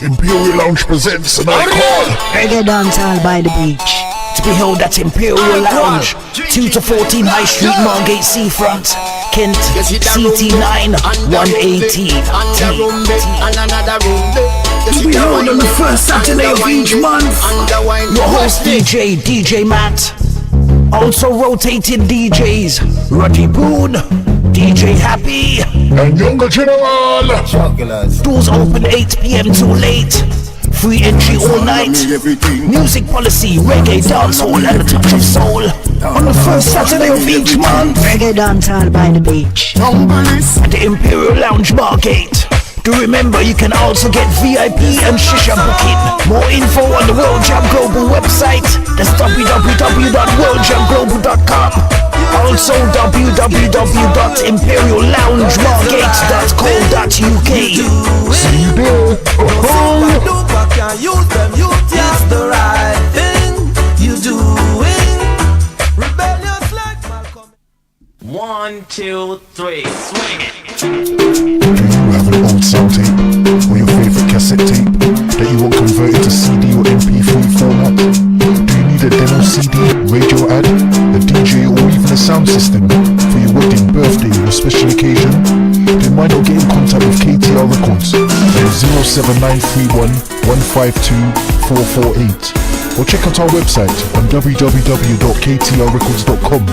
Imperial Lounge presents an icon. Reggae dancehall by the beach. To be held at Imperial Lounge, 2 to 14 High Street, Margate Seafront, Kent, CT9 180. To be held on the first Saturday of each month. Your host DJ Matt. Also rotating DJs, Roddy Boone, DJ Happy, and Younger General. Doors open 8 p.m. till late. Free entry all night. Music policy, reggae, dancehall, and a touch of soul. On the first Saturday of each month. Reggae dancehall by the beach. At the Imperial Lounge Margate. Do remember you can also get VIP and Shisha booking. More info on the World Jam Global website. That's www.worldjamglobal.com. Also www.imperialloungemargate.co.uk. See you there. It's the right thing you doing. Rebellious like Malcolm. 1, 2, 3, swing it. Do you have an old sound tape or your favorite cassette tape that you want converted to CD or MP3 format? Do you need a demo CD, radio ad, a DJ or even a sound system for your wedding, birthday or special occasion? Then why not get in contact with KTR Records on 07931 152 448 or check out our website on www.ktrrecords.com.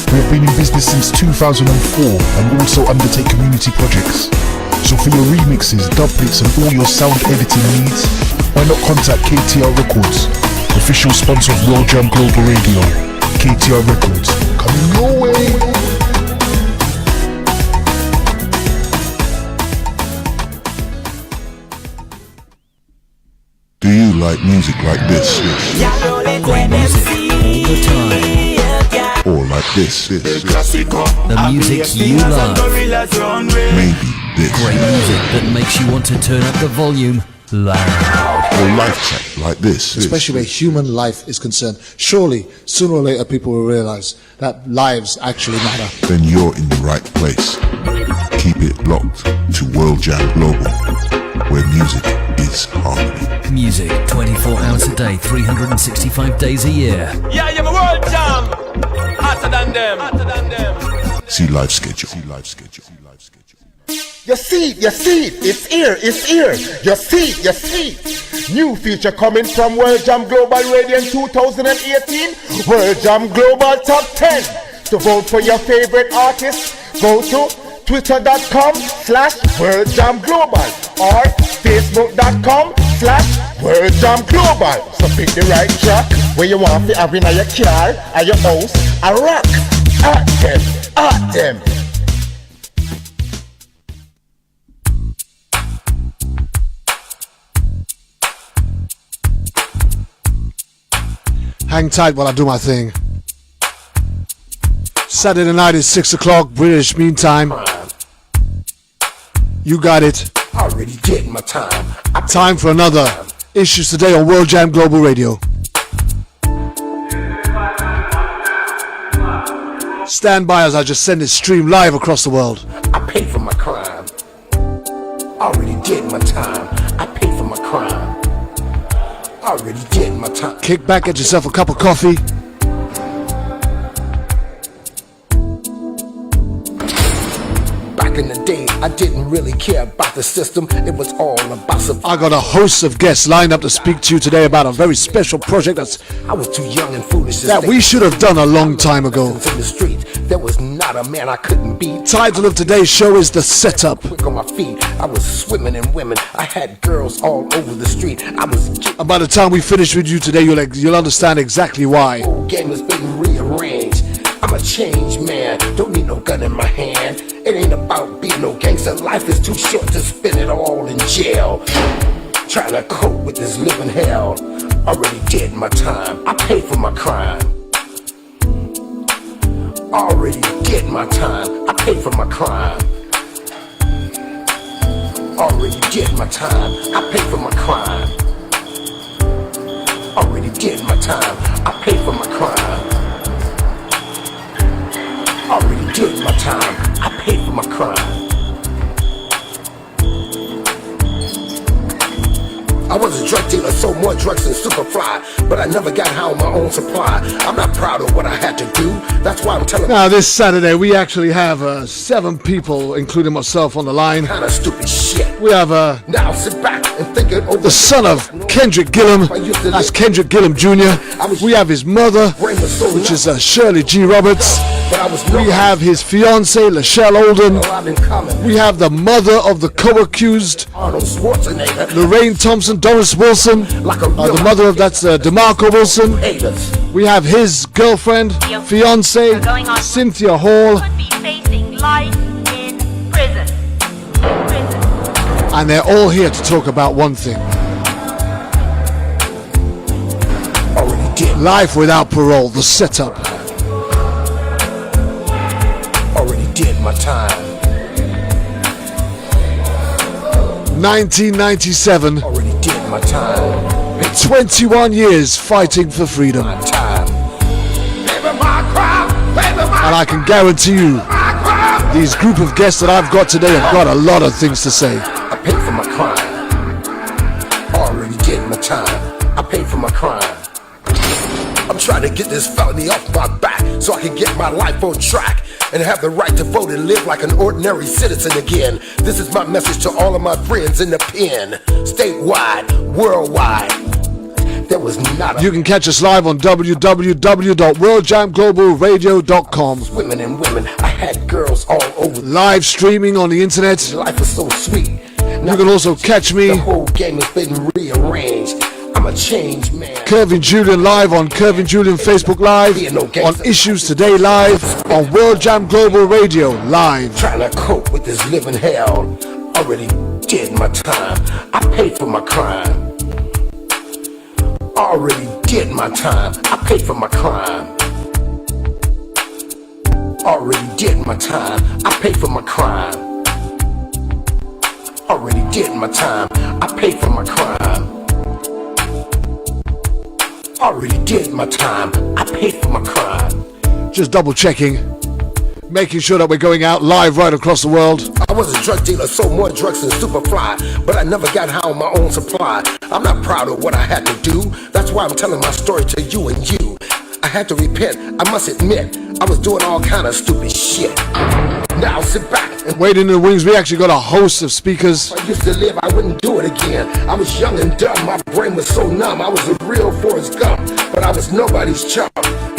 We have been in business since 2004 and also undertake community projects. So for your remixes, dubplates and all your sound editing needs, why not contact KTR Records, official sponsor of World Jam Global Radio. KTR Records, coming your way. Do you like music like this? Great music all the time. Or like this? The music you love. Maybe this. Great music that makes you want to turn up the volume loud. Or life track like this. Especially where human life is concerned. Surely, sooner or later, people will realize that lives actually matter. Then you're in the right place. Keep it locked to World Jam Global, where music is harmony. Music 24 hours a day, 365 days a year. Yeah, you're my World Jam. Hotter than them. See live schedule. You see, it's here. You see. New feature coming from World Jam Global Radio in 2018. World Jam Global Top 10. To vote for your favorite artist, go to twitter.com/worldjamglobal or facebook.com/worldjamglobal. So pick the right track where you want to have in your car, at your house, a rock. At them. Hang tight while I do my thing. Saturday night is 6 o'clock British Mean Time. You got it. Already did my time. Time for another Issues Today on World Jam Global Radio. Stand by as I just send this stream live across the world. I paid for my crime. Already did my time. I paid for my crime. Already did my time. Kick back, get yourself a cup of coffee. Back in the day, I didn't really care about the system. It was all about survival. I got a host of guests lined up to speak to you today about a very special project I was too young and foolish to that we should have done a long time ago. In the street, there was not a man I couldn't beat. Title of today's show is The Setup. Quick on my feet, I was swimming in women. I had girls all over the street. I was. And by the time we finish with you today, you'll understand exactly why. Whole game has been rearranged. I'm a changed man, don't need no gun in my hand. It ain't about being no gangster. Life is too short to spend it all in jail. Trying to cope with this living hell. Already did my time, I paid for my crime. Already did my time, I paid for my crime. Already did my time, I paid for my crime. Already did my time, I paid for my crime. Already did my time, I paid for my crime. I was a drug dealer, sold more drugs than Superfly, but I never got high on my own supply. I'm not proud of what I had to do. That's why I'm telling. Now this Saturday we actually have 7 people, including myself, on the line. Kind of stupid shit. We have Now sit back and think it over. the son of Kendrick Gillum. That's Kendrick Gillum Jr. We have his mother, which is Shirley G. Roberts. We have his fiancée, Lachelle Olden. We have the mother of the co-accused, Arnold Schwarzenegger. Lorraine Thompson, Doris Wilson. The mother of that's DeMarco Wilson. We have his girlfriend, fiancée, Cynthia Hall. Could be facing life in prison. And they're all here to talk about one thing. Life without parole, the setup. Already did my time. 1997. Already did my time. 21 years fighting for freedom. My time. Baby, my crime. Baby, my And I can guarantee you, these group of guests that I've got today have got a lot of things to say. I paid for my crime. Already did my time. I paid for my crime. I'm trying to get this felony off my back so I can get my life on track and have the right to vote and live like an ordinary citizen again. This is my message to all of my friends in the pen, statewide, worldwide. There was not a You can catch us live on www.worldjamglobalradio.com. women and women. I had girls all over. Live streaming on the internet. Life was so sweet. You can also catch me, The whole game has been rearranged. I'm a changed man. Kervin Julian live on Kervin Julian Facebook Live, on Issues Today Live, on World Jam Global Radio Live. Trying to cope with this living hell. Already did my time. I paid for my crime. Already did my time. I paid for my crime. Already did my time. I paid for my crime. Already did my time. I paid for my crime. Already did my time. I paid for my crime. Just double checking, making sure that we're going out live right across the world. I was a drug dealer, sold more drugs than Superfly, but I never got high on my own supply. I'm not proud of what I had to do. That's why I'm telling my story to you and you. I had to repent. I must admit, I was doing all kind of stupid shit. Now sit back and Waiting in the wings, we actually got a host of speakers. I used to live, I wouldn't do it again. I was young and dumb, my brain was so numb. I was a real Forrest Gump, but I was nobody's chum.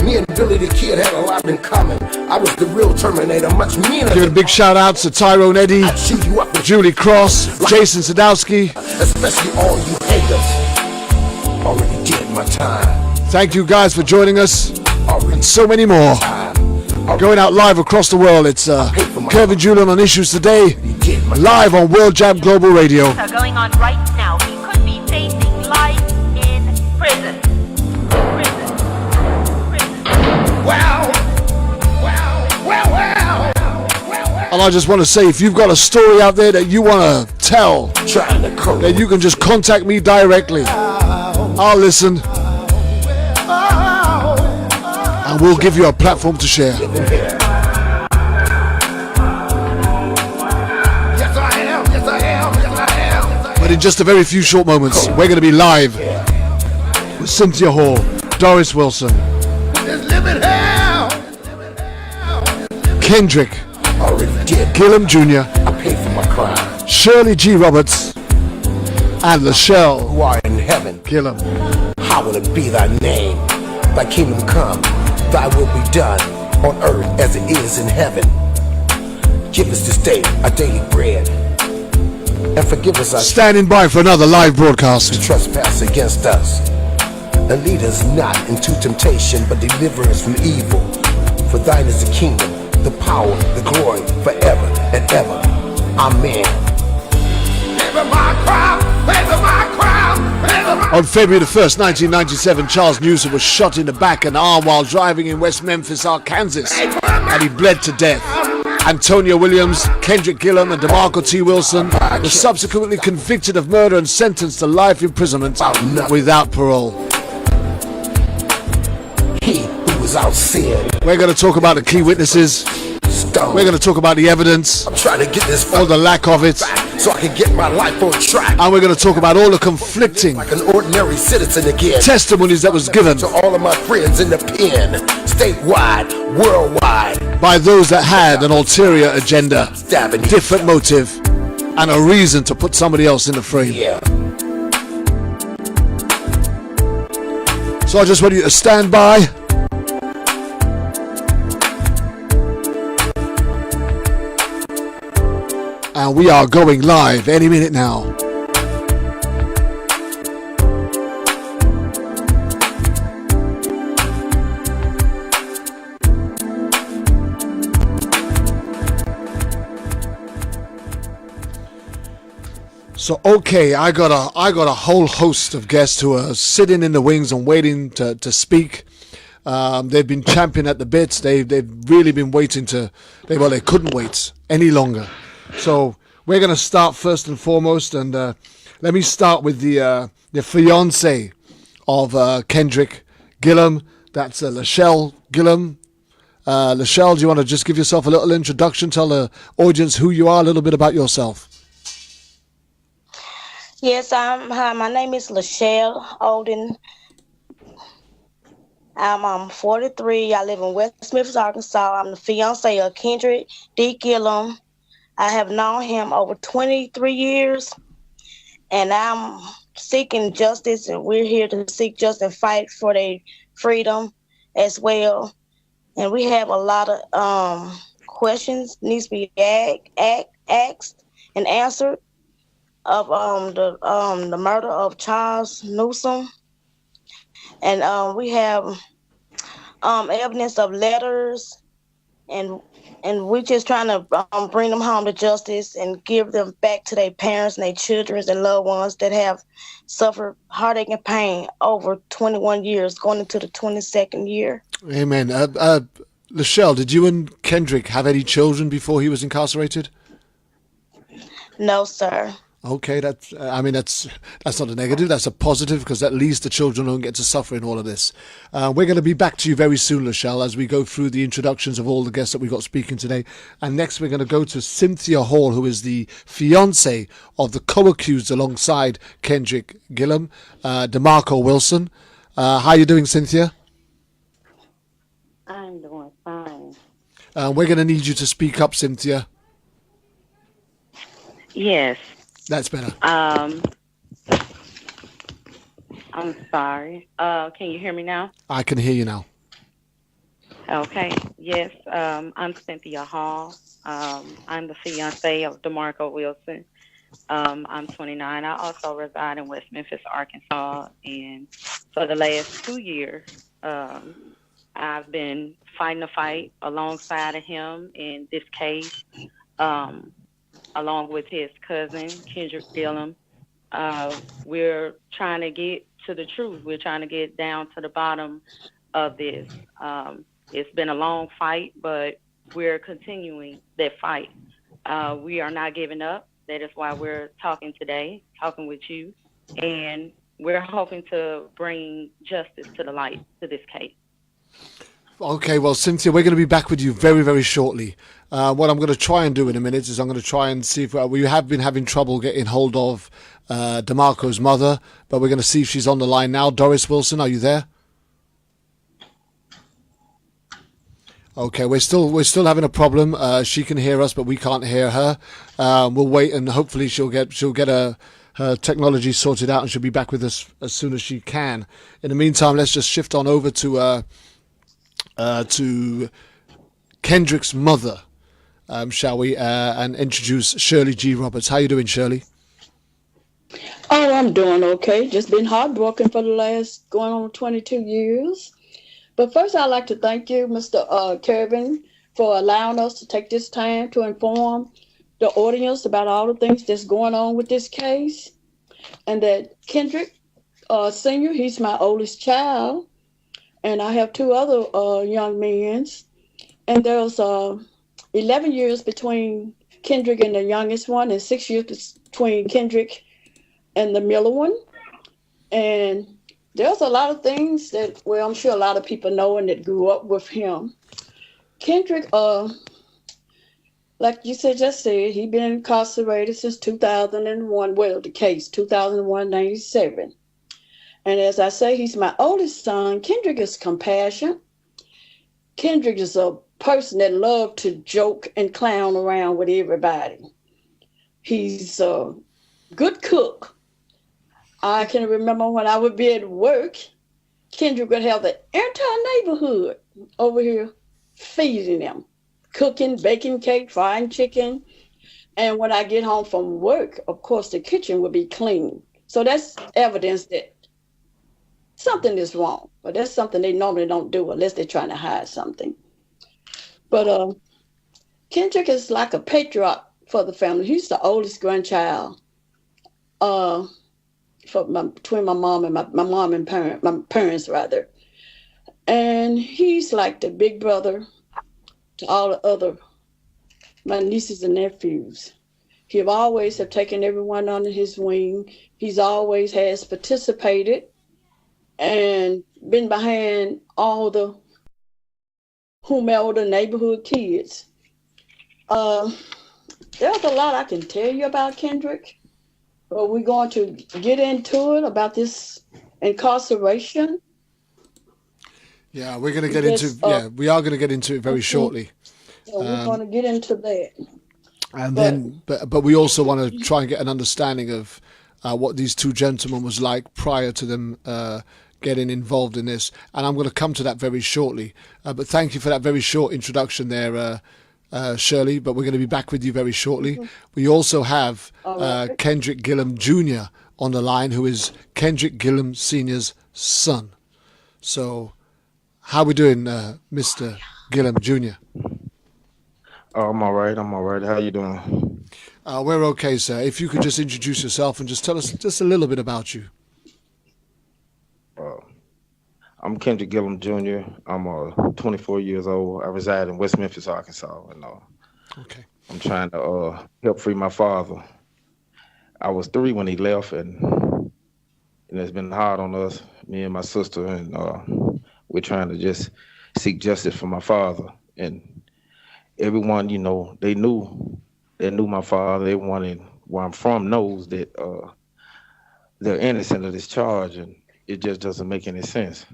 Me and Billy the Kid had a lot in common. I was the real Terminator, much meaner. Giving big shout outs to Tyrone Eddy, I'd shoot you up with Julie Cross, Jason Sadowski. especially all you haters. Already did my time. Thank you guys for joining us. Already So many more. time. Going out live across the world. It's Kervin Julian on Issues Today, Did my live on World Jam Global Radio. Are going on right now. He could be facing life in prison. Prison. And I just want to say, if you've got a story out there that you want to tell, trying to cope. then you can just contact me directly. I'll listen. And we'll give you a platform to share. Yes, I am. Yes, I am. Yes, I am. But in just a very few short moments, we're going to be live with Cynthia Hall, Doris Wilson, Just living hell. Kendrick Already did. Gillum Jr., I paid for my crime. Shirley G. Roberts, and Lachelle Who are in heaven? Gillum. Hallowed it be thy name. Thy kingdom come. Thy will be done on earth as it is in heaven. Give us this day our daily bread, and forgive us our Standing by for another live broadcast. trespass against us. And lead us not into temptation, but deliver us from evil. For thine is the kingdom, the power, the glory, forever and ever. Amen. On February the 1st, 1997, Charles Newsom was shot in the back and arm while driving in West Memphis, Arkansas, and he bled to death. Antonio Williams, Kendrick Gillum, and DeMarco T. Wilson were subsequently convicted of murder and sentenced to life imprisonment without parole. He who was out sin. We're going to talk about the key witnesses, stone. We're going to talk about the evidence, I'm trying to get this or the lack of it, so I can get my life on track. and we're going to talk about all the conflicting Like an ordinary citizen again. testimonies that was given To all of my friends in the pen, statewide, worldwide, by those that had an ulterior agenda, stabbing different motive, and a reason to put somebody else in the frame. Yeah. So I just want you to stand by. And we are going live any minute now. So okay, I got a whole host of guests who are sitting in the wings and waiting to speak. They've been champing at the bits. They've really been waiting they couldn't wait any longer. So we're gonna start first and foremost, and let me start with the fiance of Kendrick Gillum. That's Lachelle Gillum. Lachelle, do you want to just give yourself a little introduction? Tell the audience who you are, a little bit about yourself. Yes, hi, my name is Lachelle Olden. I'm 43. I live in West Memphis, Arkansas. I'm the fiance of Kendrick D. Gillum. I have known him over 23 years, and I'm seeking justice, and we're here to seek justice and fight for their freedom as well. And we have a lot of questions needs to be asked and answered of the murder of Charles Newsom, and we have evidence of letters, and we're just trying to bring them home to justice and give them back to their parents and their children and loved ones that have suffered heartache and pain over 21 years, going into the 22nd year. Amen. Lachelle, did you and Kendrick have any children before he was incarcerated? No, sir. Okay, that's not a negative, that's a positive, because at least the children don't get to suffer in all of this. We're going to be back to you very soon, Lachelle, as we go through the introductions of all the guests that we got speaking today. And next we're going to go to Cynthia Hall, who is the fiance of the co-accused alongside Kendrick Gillum, DeMarco Wilson. How are you doing, Cynthia? I'm doing fine. We're going to need you to speak up, Cynthia. Yes. That's better. I'm sorry. Can you hear me now? I can hear you now. Okay. Yes. I'm Cynthia Hall. I'm the fiance of DeMarco Wilson. I'm 29. I also reside in West Memphis, Arkansas. And for the last 2 years, I've been fighting a fight alongside of him in this case. Along with his cousin, Kendrick Gillum. We're trying to get to the truth. We're trying to get down to the bottom of this. It's been a long fight, but we're continuing that fight. We are not giving up. That is why we're talking today, talking with you, and we're hoping to bring justice to the light to this case. Okay, well, Cynthia, we're going to be back with you very, very shortly. What I'm going to try and do in a minute is I'm going to try and see if we have been having trouble getting hold of DeMarco's mother, but we're going to see if she's on the line now. Doris Wilson, are you there? Okay, we're still having a problem. She can hear us, but we can't hear her. We'll wait, and hopefully she'll get her technology sorted out, and she'll be back with us as soon as she can. In the meantime, let's just shift on over to Kendrick's mother, shall we, and introduce Shirley G. Roberts. How you doing, Shirley? Oh, I'm doing okay. Just been hardworking for the last going on 22 years. But first, I'd like to thank you, Mr. Kevin, for allowing us to take this time to inform the audience about all the things that's going on with this case. And that Kendrick Sr., he's my oldest child. And I have two other young men. And there's 11 years between Kendrick and the youngest one, and 6 years between Kendrick and the middle one. And there's a lot of things that, well, I'm sure a lot of people know and that grew up with him. Kendrick like you just said, he been incarcerated since 2001. Well, the case 2001-97. And as I say, he's my oldest son. Kendrick is compassion. Kendrick is a person that loved to joke and clown around with everybody. He's a good cook. I can remember when I would be at work, Kendrick would have the entire neighborhood over here feeding him, cooking, baking cake, frying chicken. And when I get home from work, of course, the kitchen would be clean. So that's evidence that something is wrong. But that's something they normally don't do unless they're trying to hide something. But Kendrick is like a patriarch for the family. He's the oldest grandchild between my mom and my parents rather. And he's like the big brother to all the other, my nieces and nephews. He have always have taken everyone under his wing. He's always has participated and been behind all the whomever the neighborhood kids. There's a lot I can tell you about Kendrick, but we're going to get into it about this incarceration. Yeah, we're going to get into. We are going to get into it very shortly. So we're going to get into that. And then, but we also want to try and get an understanding of what these two gentlemen was like prior to them getting involved in this. And I'm going to come to that very shortly. But thank you for that very short introduction there, Shirley. But we're going to be back with you very shortly. We also have Kendrick Gillum Jr. on the line, who is Kendrick Gillum Sr.'s son. So, how we doing, Mr. Gillum Jr.? Oh, I'm all right. How you doing? We're okay, sir. If you could just introduce yourself and just tell us just a little bit about you. I'm Kendrick Gillum Jr. I'm 24 years old. I reside in West Memphis, Arkansas. And okay. I'm trying to help free my father. I was 3 when he left, and it's been hard on us, me and my sister, and we're trying to just seek justice for my father. And everyone, they knew my father. Everyone where I'm from knows that they're innocent of this charge, and it just doesn't make any sense.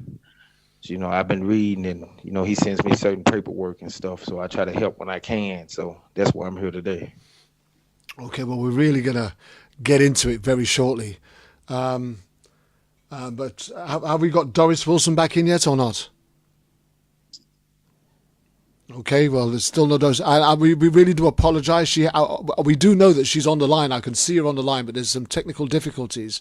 So, I've been reading, and he sends me certain paperwork and stuff, so I try to help when I can. So that's why I'm here today. Okay, well, we're really gonna get into it very shortly. But have we got Doris Wilson back in yet or not? Okay, well, there's still no Doris. We really do apologize. We do know that she's on the line. I can see her on the line, but there's some technical difficulties.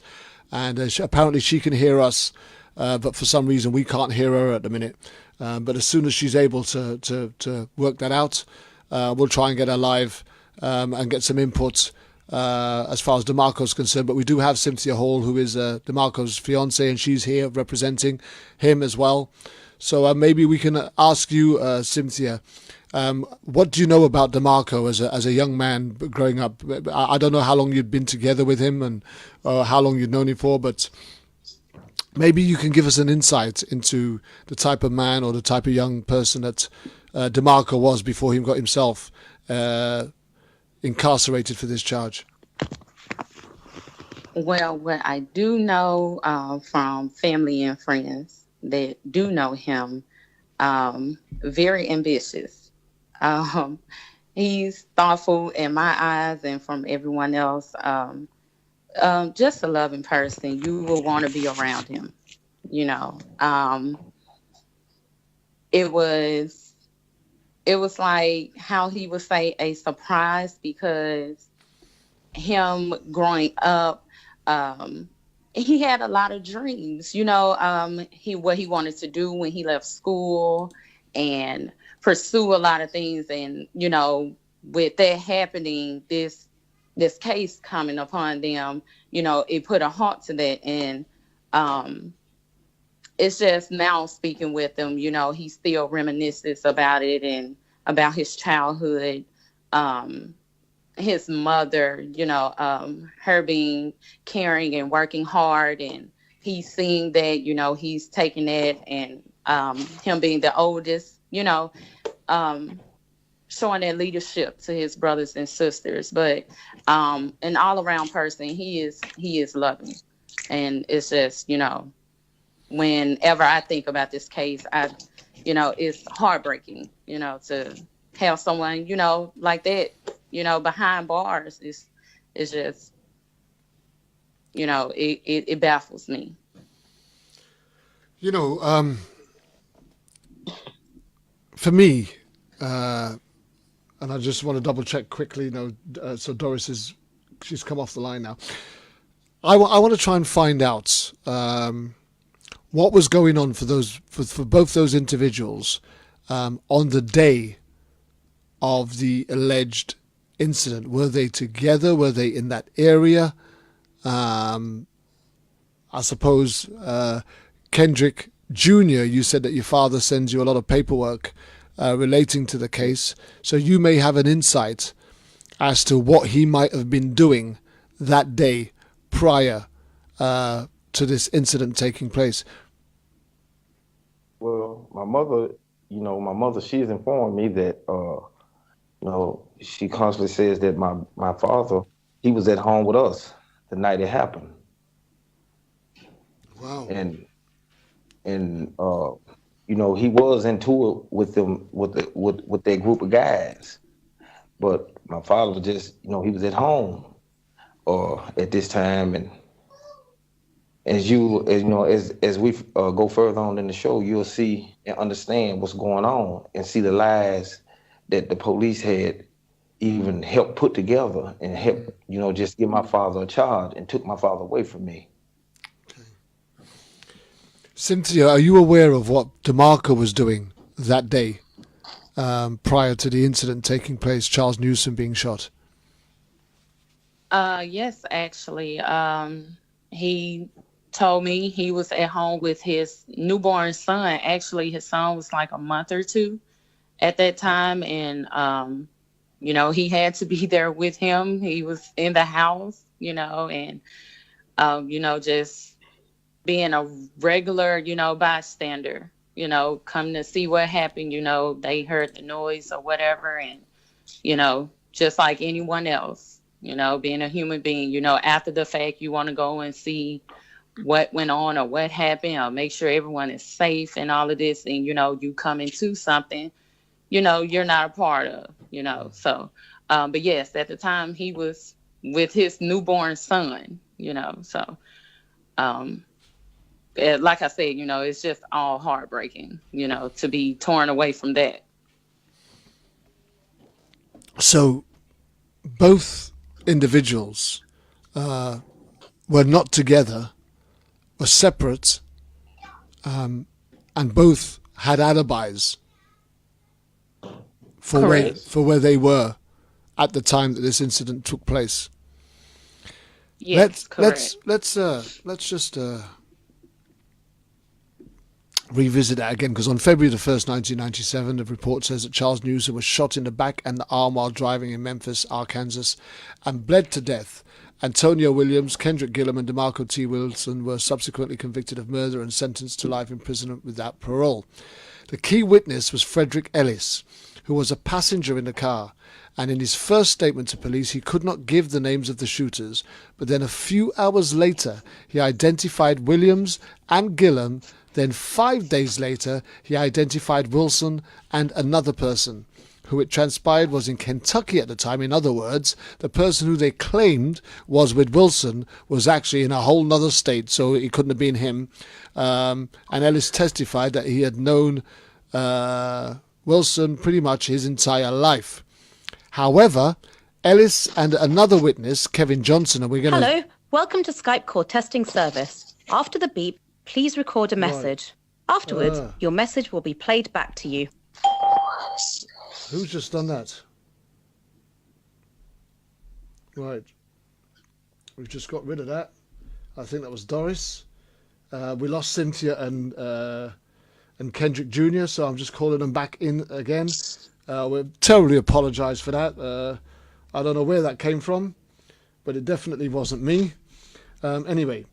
And apparently she can hear us, but for some reason we can't hear her at the minute. But as soon as she's able to work that out, we'll try and get her live and get some input as far as DeMarco's concerned. But we do have Cynthia Hall, who is DeMarco's fiance, and she's here representing him as well. So maybe we can ask you, Cynthia, what do you know about DeMarco as a young man growing up? I don't know how long you'd been together with him and how long you'd known him for, but maybe you can give us an insight into the type of man or the type of young person that DeMarco was before he got himself incarcerated for this charge. Well, what I do know from family and friends that do know him, very ambitious. He's thoughtful in my eyes and from everyone else. Just a loving person. You will want to be around him. It was like how he would say a surprise, because him growing up, he had a lot of dreams, what he wanted to do when he left school and pursue a lot of things. And, with that happening, this case coming upon them, it put a halt to that. And it's just now speaking with him, he still reminisces about it and about his childhood, his mother, her being caring and working hard, and he's seeing that, he's taking that, and him being the oldest, showing that leadership to his brothers and sisters. But an all around person, he is loving. And it's just, whenever I think about this case, it's heartbreaking, to have someone, like that, behind bars. It's just, it baffles me. For me, and I just want to double check quickly, so Doris she's come off the line now. I want to try and find out what was going on for both those individuals on the day of the alleged incident. Were they together? Were they in that area? I suppose Kendrick Jr., you said that your father sends you a lot of paperwork relating to the case, so you may have an insight as to what he might have been doing that day prior to this incident taking place. Well, my mother, she has informed me that, she constantly says that my father, he was at home with us the night it happened. Wow. And he was into it with them, with their group of guys. But my father was just, he was at home at this time. And as we go further on in the show, you'll see and understand what's going on and see the lies that the police had even helped put together and helped, just give my father a charge and took my father away from me. Cynthia, are you aware of what DeMarco was doing that day prior to the incident taking place, Charles Newsom being shot? Yes, actually. He told me he was at home with his newborn son. Actually, his son was like a month or two at that time. And, he had to be there with him. He was in the house, and, just being a regular, bystander, come to see what happened, they heard the noise or whatever. And, just like anyone else, being a human being, after the fact, you want to go and see what went on or what happened or make sure everyone is safe and all of this. And, you come into something, you're not a part of, so, but yes, at the time he was with his newborn son, so, like I said, it's just all heartbreaking, to be torn away from that. So both individuals were not together, were separate, and both had alibis for where they were at the time that this incident took place. Yes, let's just revisit that again, because on February the 1st, 1997, the report says that Charles Newsom was shot in the back and the arm while driving in Memphis, Arkansas, and bled to death. Antonio Williams, Kendrick Gillum, and DeMarco T. Wilson were subsequently convicted of murder and sentenced to life imprisonment without parole. The key witness was Frederick Ellis, who was a passenger in the car, and in his first statement to police he could not give the names of the shooters, but then a few hours later he identified Williams and Gillum. Then 5 days later, he identified Wilson and another person, who it transpired was in Kentucky at the time. In other words, the person who they claimed was with Wilson was actually in a whole nother state, so it couldn't have been him. And Ellis testified that he had known Wilson pretty much his entire life. However, Ellis and another witness, Kevin Johnson, and we're going to... Hello, welcome to Skype call testing service. After the beep, please record a message. Afterwards, your message will be played back to you. Who's just done that? Right. We've just got rid of that. I think that was Doris. We lost Cynthia and Kendrick Jr., so I'm just calling them back in again. We terribly apologise for that. I don't know where that came from, but it definitely wasn't me. Anyway,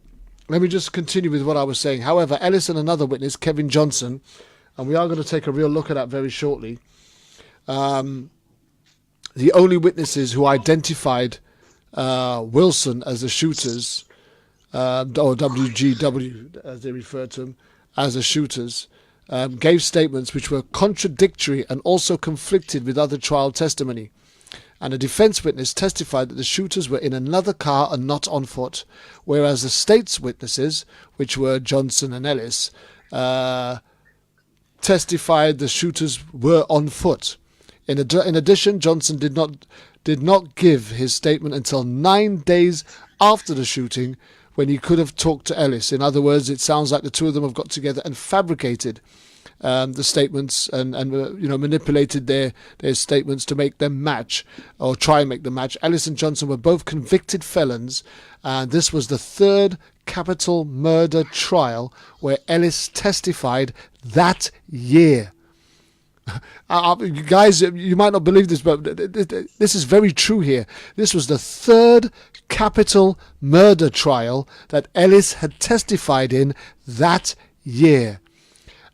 let me just continue with what I was saying. However, Ellis and another witness, Kevin Johnson, and we are going to take a real look at that very shortly, the only witnesses who identified Wilson as the shooters, or WGW as they refer to them, as the shooters, gave statements which were contradictory and also conflicted with other trial testimony. And a defense witness testified that the shooters were in another car and not on foot, whereas the state's witnesses, which were Johnson and Ellis, testified the shooters were on foot. In addition, Johnson did not give his statement until 9 days after the shooting, when he could have talked to Ellis. In other words, it sounds like the two of them have got together and fabricated the statements and manipulated their statements to make them match, or try and make them match. Ellis and Johnson were both convicted felons, and this was the third capital murder trial where Ellis testified that year. Guys, you might not believe this, but this is very true here. This was the third capital murder trial that Ellis had testified in that year.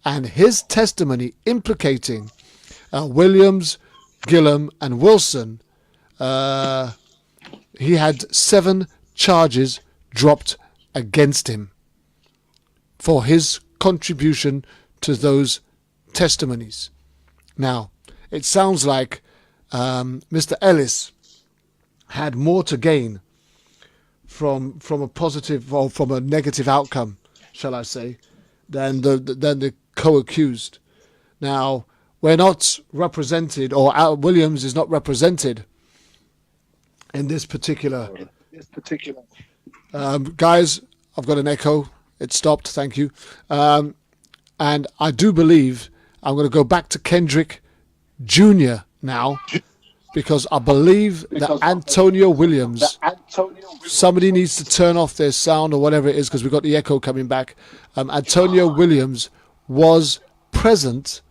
And his testimony implicating Williams, Gillum and Wilson, he had 7 charges dropped against him for his contribution to those testimonies. Now, it sounds like Mr. Ellis had more to gain from a positive or from a negative outcome, shall I say, than the co-accused. Now, we're not represented, or Williams is not represented in this particular. Guys, I've got an echo. It stopped. Thank you. And I do believe I'm going to go back to Kendrick Jr. now, because I believe that Antonio Williams, somebody needs to turn off their sound or whatever it is, because we've got the echo coming back. Antonio Williams was present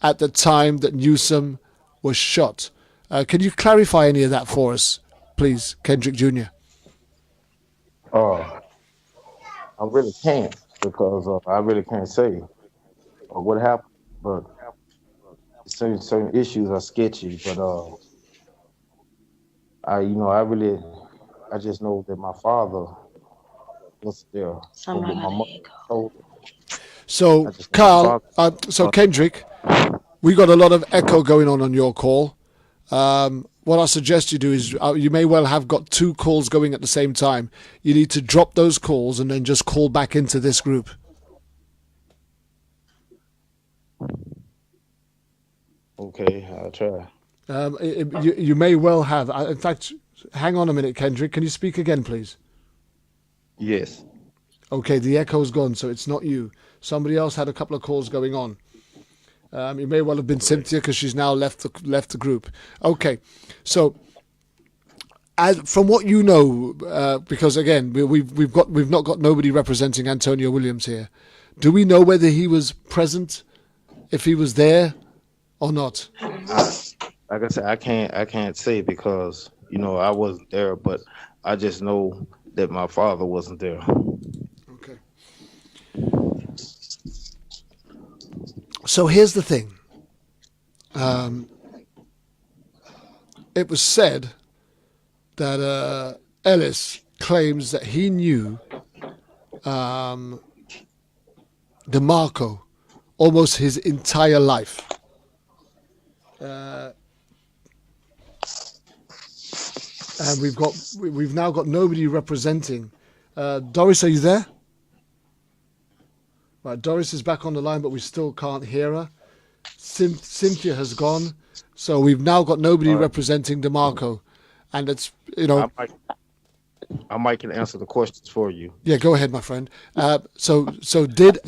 at the time that Newsom was shot. Can you clarify any of that for us, please, Kendrick Jr.? I really can't, because I really can't say what happened. But certain issues are sketchy. But I just know that my father was there. So, Carl, Kendrick, we got a lot of echo going on your call. What I suggest you do is, you may well have got 2 calls going at the same time. You need to drop those calls and then just call back into this group. Okay, I'll try. You may well have. In fact, hang on a minute, Kendrick. Can you speak again, please? Yes. Okay, the echo's gone, so it's not you. Somebody else had a couple of calls going on. It may well have been Cynthia, because she's now left the group. Okay, so from what you know, because again we've not got nobody representing Antonio Williams here. Do we know whether he was present, if he was there, or not? Like I said, I can't say, because I wasn't there, but I just know that my father wasn't there. Okay. So here's the thing. It was said that Ellis claims that he knew DeMarco almost his entire life. And we've now got nobody representing. Doris, are you there? Right, Doris is back on the line, but we still can't hear her. Cynthia has gone, so we've now got nobody representing DeMarco, and it's I might can answer the questions for you. Yeah, go ahead, my friend. So did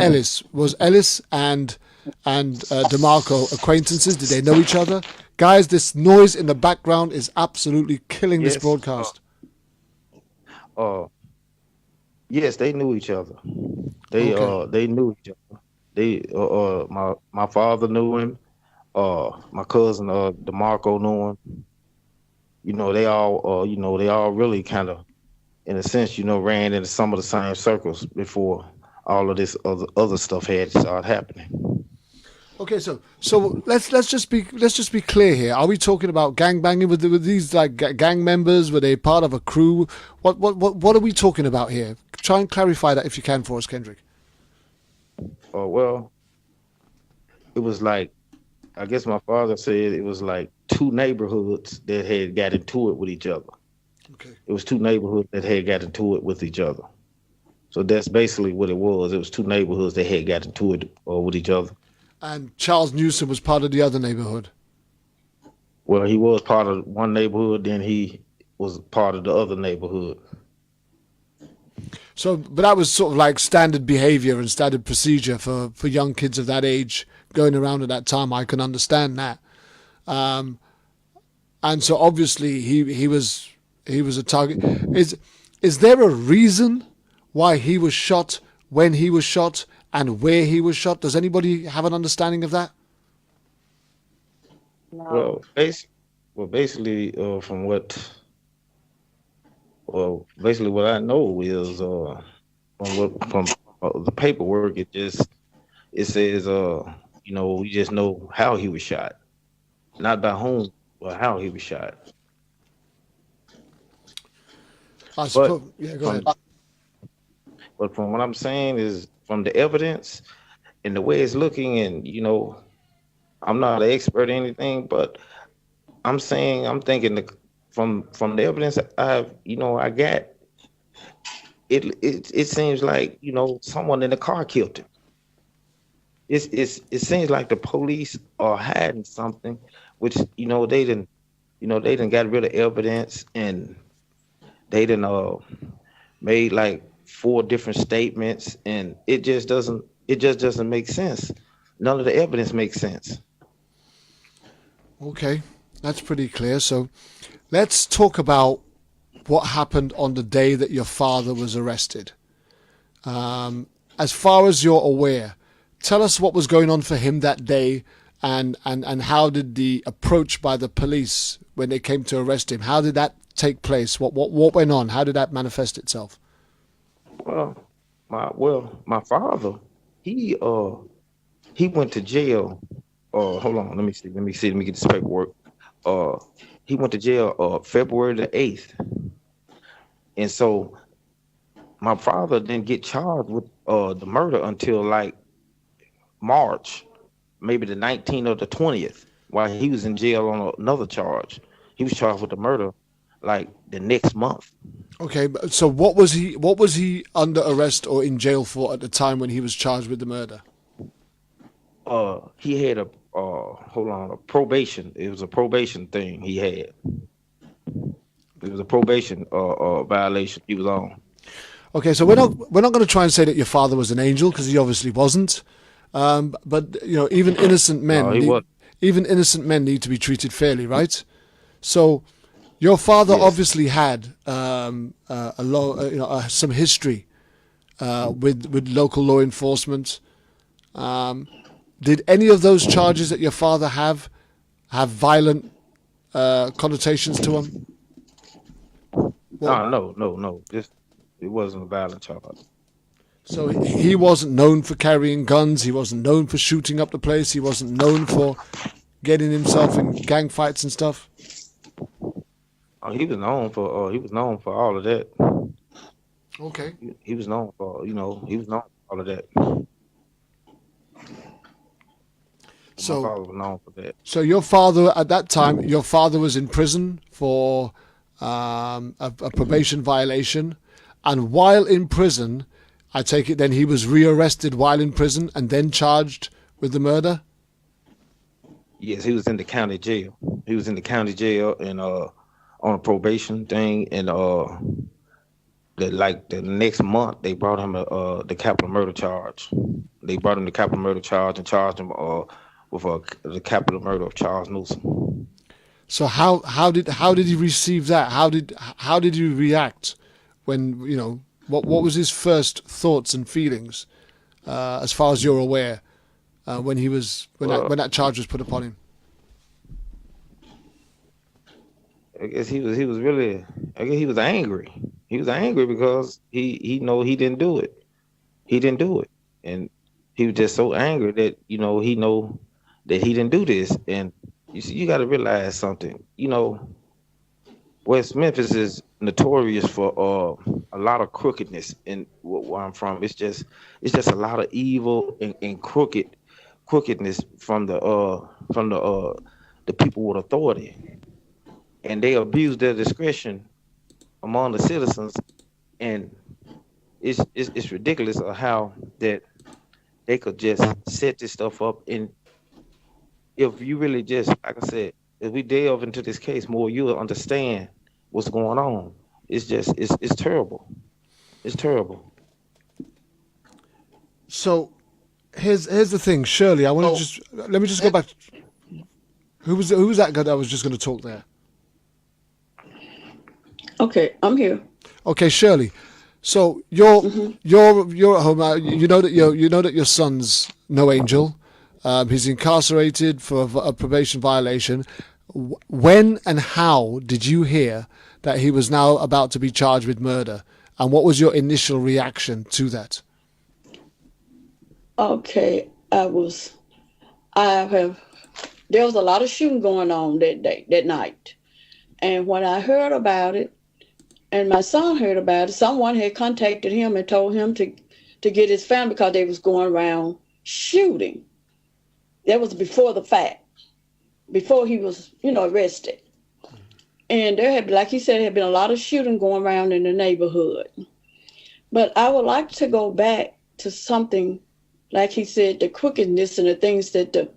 was Ellis and DeMarco acquaintances? Did they know each other? Guys, this noise in the background is absolutely killing this broadcast. Yes, they knew each other. They knew each other. My father knew him. My cousin DeMarco knew him. They all really kind of, in a sense, ran into some of the same circles before all of this other stuff had started happening. Okay, so let's just be clear here. Are we talking about gangbanging with these like gang members? Were they part of a crew? What are we talking about here? Try and clarify that if you can for us, Kendrick. Oh well, it was like, I guess my father said it was like two neighborhoods that had got into it with each other. Okay. It was two neighborhoods that had got into it with each other. So that's basically what it was. It was two neighborhoods that had got into it with each other. And Charles Newsom was part of the other neighborhood. Well, he was part of one neighborhood, then he was part of the other neighborhood. So, but that was sort of like standard behavior and standard procedure for young kids of that age going around at that time. I can understand that. And so obviously he was a target. Is there a reason why he was shot, when he was shot, and where he was shot? Does anybody have an understanding of that? No. Well, basically, from what I know is from the paperwork, it says we just know how he was shot, not by whom, but how he was shot. I suppose, yeah, go ahead. But from what I'm saying is, from the evidence and the way it's looking, and I'm not an expert or anything, but I'm thinking from the evidence I got, it seems like someone in the car killed him. It seems like the police are hiding something, which they didn't got rid of evidence, and they didn't made like 4 different statements, and it just doesn't make sense. None of the evidence makes sense. Okay, that's pretty clear. So let's talk about what happened on the day that your father was arrested. As far as you're aware, tell us what was going on for him that day, and how did the approach by the police when they came to arrest him, how did that take place? What went on? How did that manifest itself? My father, he went to jail. Hold on, let me get this paperwork. He went to jail February the 8th, and so my father didn't get charged with the murder until like March, maybe the 19th or the 20th, while he was in jail on another charge. He was charged with the murder like the next month. Okay, so what was he under arrest or in jail for at the time when he was charged with the murder? He had a probation. It was a probation thing he had. It was a probation violation he was on. Okay, so we're not going to try and say that your father was an angel, because he obviously wasn't. But even innocent men, need to be treated fairly, right? So your father obviously had some history with local law enforcement. Did any of those charges that your father have violent connotations to them? No. It wasn't a violent charge. So he wasn't known for carrying guns. He wasn't known for shooting up the place. He wasn't known for getting himself in gang fights and stuff. He was known for all of that. Okay. He was known for all of that. So, my father was known for that. So your father at that time, was in prison for a probation violation, and while in prison, I take it then he was rearrested while in prison and then charged with the murder? Yes, he was in the county jail. He was in the county jail and on a probation thing, and the next month they brought him the capital murder charge. They brought him the capital murder charge and charged him with the capital murder of Charles Newsom. So how did he receive that? How did he react when what was his first thoughts and feelings, as far as you're aware, when that charge was put upon him? I guess he was angry. He was angry because he know he didn't do it. He didn't do it, and he was just so angry that he know that he didn't do this. And you see, you got to realize something. You know, West Memphis is notorious for a lot of crookedness. And where I'm from, it's just a lot of evil and crookedness from the people with authority, and they abuse their discretion among the citizens. And it's ridiculous of how that they could just set this stuff up. And if you really just, like I said, if we delve into this case more, you'll understand what's going on. It's terrible. It's terrible. So here's the thing, Shirley. I want to let me just go back. Who was that guy that was just going to talk there? Okay, I'm here. Okay, Shirley. So you're at home. You know that your son's no angel. He's incarcerated for a probation violation. When and how did you hear that he was now about to be charged with murder? And what was your initial reaction to that? Okay, there was a lot of shooting going on that night. And when I heard about it, and my son heard about it, someone had contacted him and told him to get his family because they was going around shooting. That was before the fact, before he was, arrested. And there had, like he said, there had been a lot of shooting going around in the neighborhood. But I would like to go back to something, like he said, the crookedness and the things that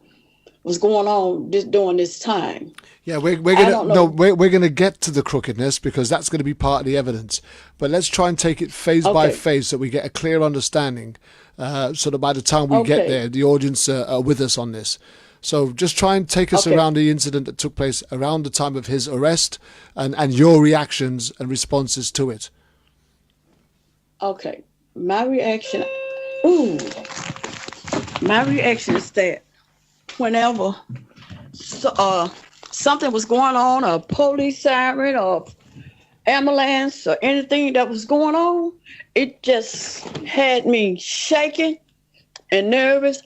was going on during this time. Yeah, we're gonna get to the crookedness because that's going to be part of the evidence. But let's try and take it phase by phase so we get a clear understanding. So that by the time we get there, the audience are with us on this. So just try and take us around the incident that took place around the time of his arrest and your reactions and responses to it. Okay, my reaction is that whenever something was going on, a police siren or ambulance or anything that was going on, it just had me shaking and nervous.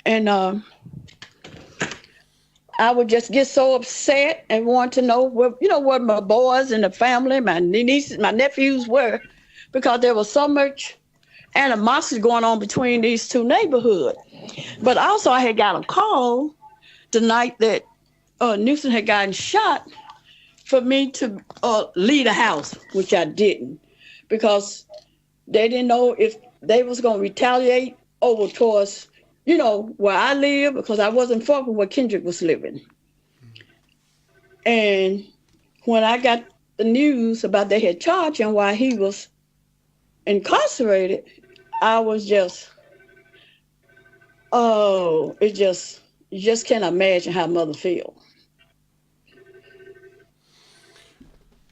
And I would just get so upset and want to know where my boys and the family, my nieces, my nephews were, because there was so much animosity going on between these two neighborhoods. But also I had got a call the night that Newsom had gotten shot for me to leave the house, which I didn't, because they didn't know if they was going to retaliate over towards, where I live, because I wasn't far from where Kendrick was living. And when I got the news about they had charged him while he was incarcerated, I was just, you just can't imagine how mother feel.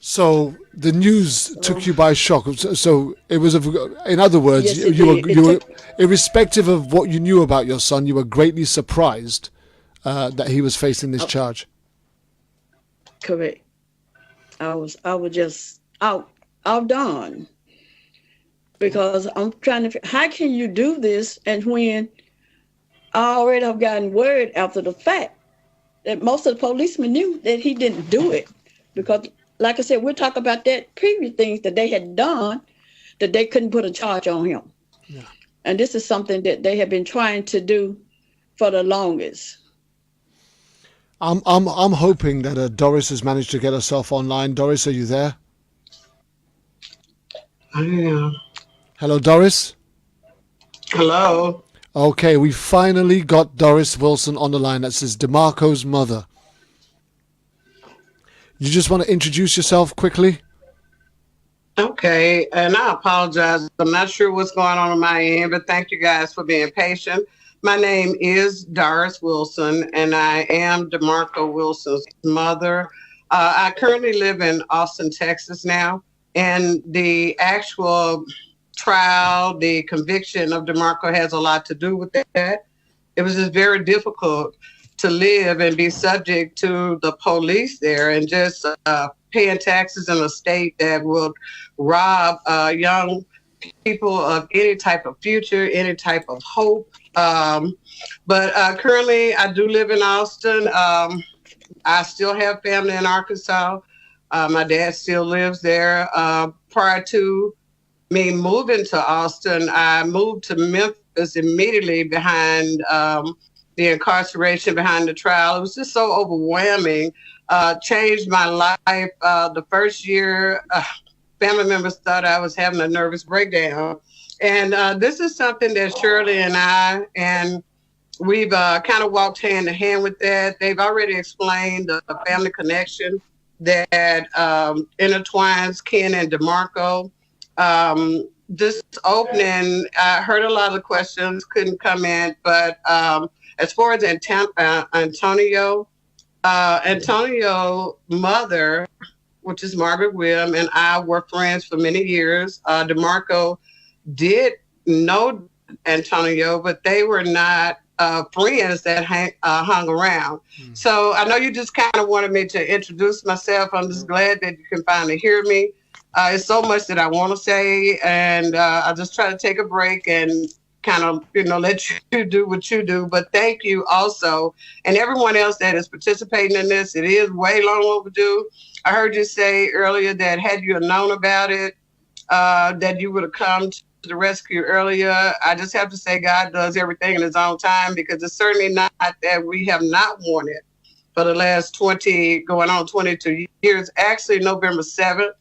So the news took you by shock. So it was, in other words, yes, you were, irrespective of what you knew about your son, you were greatly surprised that he was facing this charge. Correct. I was just outdone, because I'm trying to. How can you do this? And when I already have gotten word after the fact that most of the policemen knew that he didn't do it, because, like I said, we'll talk about that previous things that they had done that they couldn't put a charge on him. Yeah. And this is something that they have been trying to do for the longest. I'm hoping that Doris has managed to get herself online. Doris, are you there? I am. Hello, Doris. Hello. Okay, we finally got Doris Wilson on the line. That says DeMarco's mother. You just want to introduce yourself quickly? Okay, and I apologize. I'm not sure what's going on my end, but thank you guys for being patient. My name is Doris Wilson, and I am DeMarco Wilson's mother. I currently live in Austin, Texas now, and the actual trial, the conviction of DeMarco has a lot to do with that. It was just very difficult to live and be subject to the police there and just paying taxes in a state that would rob young people of any type of future, any type of hope. But currently, I do live in Austin. I still have family in Arkansas. My dad still lives there. Prior to me moving to Austin, I moved to Memphis immediately behind the incarceration, behind the trial. It was just so overwhelming. Changed my life. The first year, family members thought I was having a nervous breakdown. And this is something that Shirley and I, and we've kind of walked hand in hand with that. They've already explained the family connection that intertwines Ken and DeMarco. This opening, I heard a lot of the questions, couldn't come in, but as far as Antonio's mother, which is Margaret Williams, and I were friends for many years. DeMarco did know Antonio, but they were not friends that hung around. So I know you just kind of wanted me to introduce myself. I'm just glad that you can finally hear me. It's so much that I want to say, and I'll just try to take a break and kind of, let you do what you do. But thank you also, and everyone else that is participating in this. It is way long overdue. I heard you say earlier that had you known about it, that you would have come to the rescue earlier. I just have to say God does everything in his own time, because it's certainly not that we have not wanted for the last 22 years. Actually, November 7th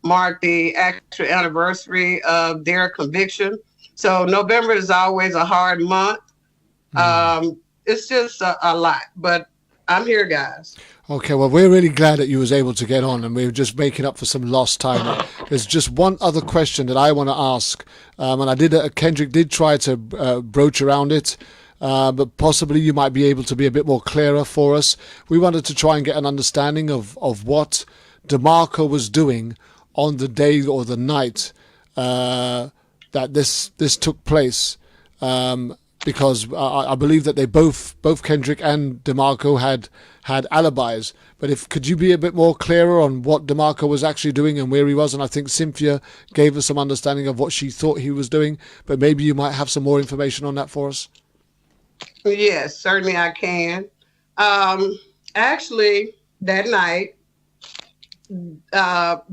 marked the actual anniversary of their conviction. So November is always a hard month. It's just a lot, but I'm here, guys. Okay, well, we're really glad that you was able to get on, and we're just making up for some lost time. There's just one other question that I want to ask, and Kendrick did try to broach around it, but possibly you might be able to be a bit more clearer for us. We wanted to try and get an understanding of what DeMarco was doing on the day or the night that this took place, because I believe that they both Kendrick and DeMarco had alibis. But could you be a bit more clearer on what DeMarco was actually doing and where he was? And I think Cynthia gave us some understanding of what she thought he was doing, but maybe you might have some more information on that for us. Yes, certainly I can. Actually, that night,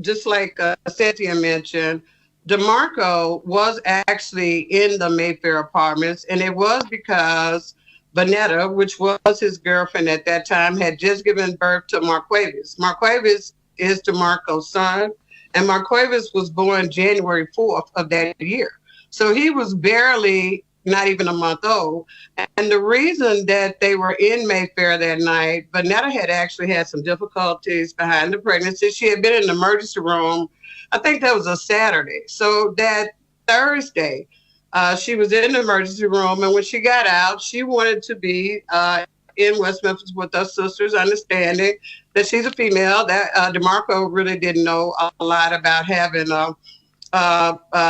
just like Cynthia mentioned, DeMarco was actually in the Mayfair Apartments, and it was because Vanetta, which was his girlfriend at that time, had just given birth to Marquavius. Marquavius is DeMarco's son, and Marquavius was born January 4th of that year. So he was barely not even a month old. And the reason that they were in Mayfair that night, Vanetta had actually had some difficulties behind the pregnancy. She had been in the emergency room, I think that was a Saturday. So that Thursday, she was in the emergency room, and when she got out, she wanted to be in West Memphis with her sisters, understanding that she's a female. That DeMarco really didn't know a lot about having a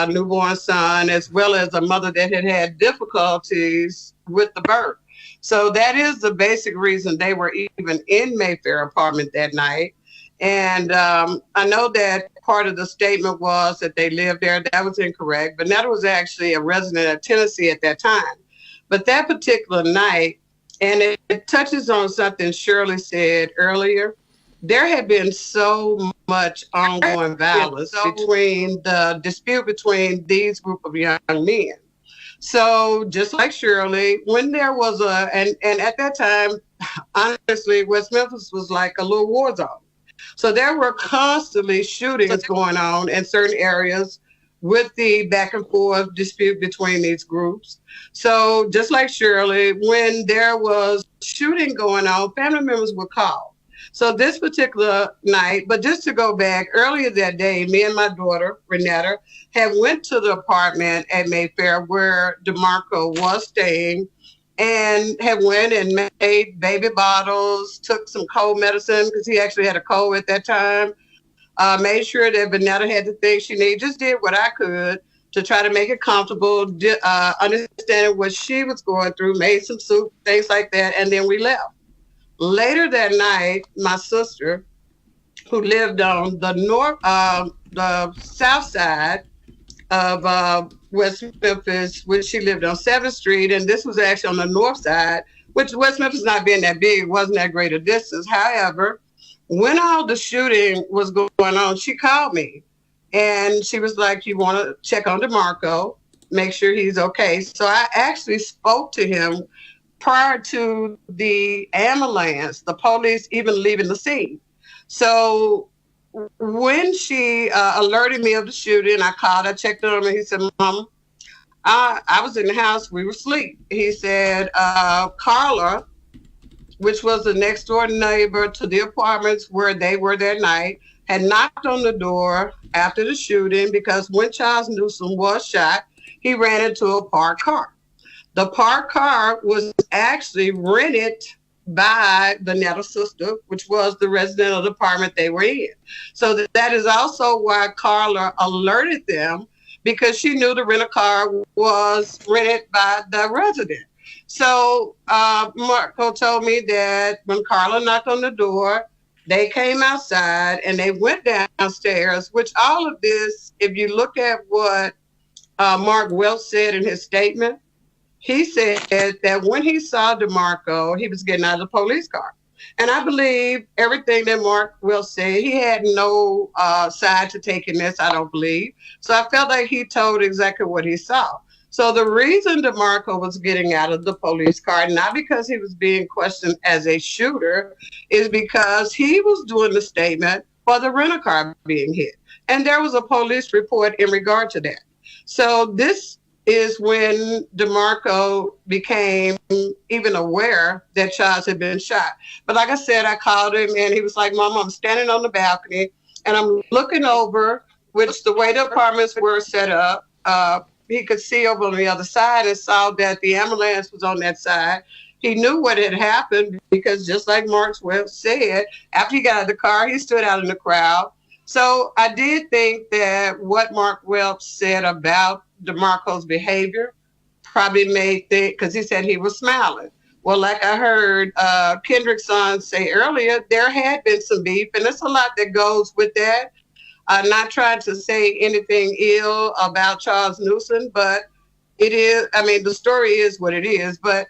newborn son, as well as a mother that had difficulties with the birth. So that is the basic reason they were even in Mayfair Apartment that night. And I know that part of the statement was that they lived there. That was incorrect. Vanetta was actually a resident of Tennessee at that time. But that particular night, and it touches on something Shirley said earlier, there had been so much ongoing violence between the dispute between these group of young men. So just like Shirley, when there was and at that time, honestly, West Memphis was like a little war zone. So there were constantly shootings going on in certain areas with the back and forth dispute between these groups. So just like Shirley, when there was shooting going on, family members would call. So this particular night, but just to go back, earlier that day, me and my daughter, Renetta, had went to the apartment at Mayfair where DeMarco was staying, and had went and made baby bottles, took some cold medicine because he actually had a cold at that time, made sure that Vanetta had the things she needed, just did what I could to try to make it comfortable, understanding what she was going through, made some soup, things like that, and then we left. Later that night, my sister, who lived on the south side, of West Memphis, which she lived on 7th Street, and this was actually on the north side, which West Memphis not being that big, wasn't that great a distance. However, when all the shooting was going on, she called me, and she was like, you want to check on DeMarco, make sure he's okay. So I actually spoke to him prior to the ambulance, the police even leaving the scene. So when she alerted me of the shooting, I called, I checked on him, and he said, Mom, I was in the house, we were asleep. He said, Carla, which was the next door neighbor to the apartments where they were that night, had knocked on the door after the shooting because when Charles Newsom was shot, he ran into a parked car. The parked car was actually rented by the Nettle sister, which was the resident of the apartment they were in. So that is also why Carla alerted them, because she knew the rental car was rented by the resident. So Marco told me that when Carla knocked on the door, they came outside and they went downstairs, which all of this, if you look at what Mark Welch said in his statement, he said that when he saw DeMarco, he was getting out of the police car. And I believe everything that Mark Welch said. He had no side to take in this, I don't believe. So I felt like he told exactly what he saw. So the reason DeMarco was getting out of the police car, not because he was being questioned as a shooter, is because he was doing the statement for the rental car being hit. And there was a police report in regard to that. So this is when DeMarco became even aware that Charles had been shot. But like I said, I called him and he was like, Mom, I'm standing on the balcony and I'm looking over, which the way the apartments were set up, he could see over on the other side and saw that the ambulance was on that side. He knew what had happened because just like Mark Welch said, after he got out of the car, he stood out in the crowd. So I did think that what Mark Welch said about DeMarco's behavior probably made think, because he said he was smiling. Well, like I heard Kendrick's son say earlier, there had been some beef, and there's a lot that goes with that. I'm not trying to say anything ill about Charles Newsom, but it is, I mean, the story is what it is. But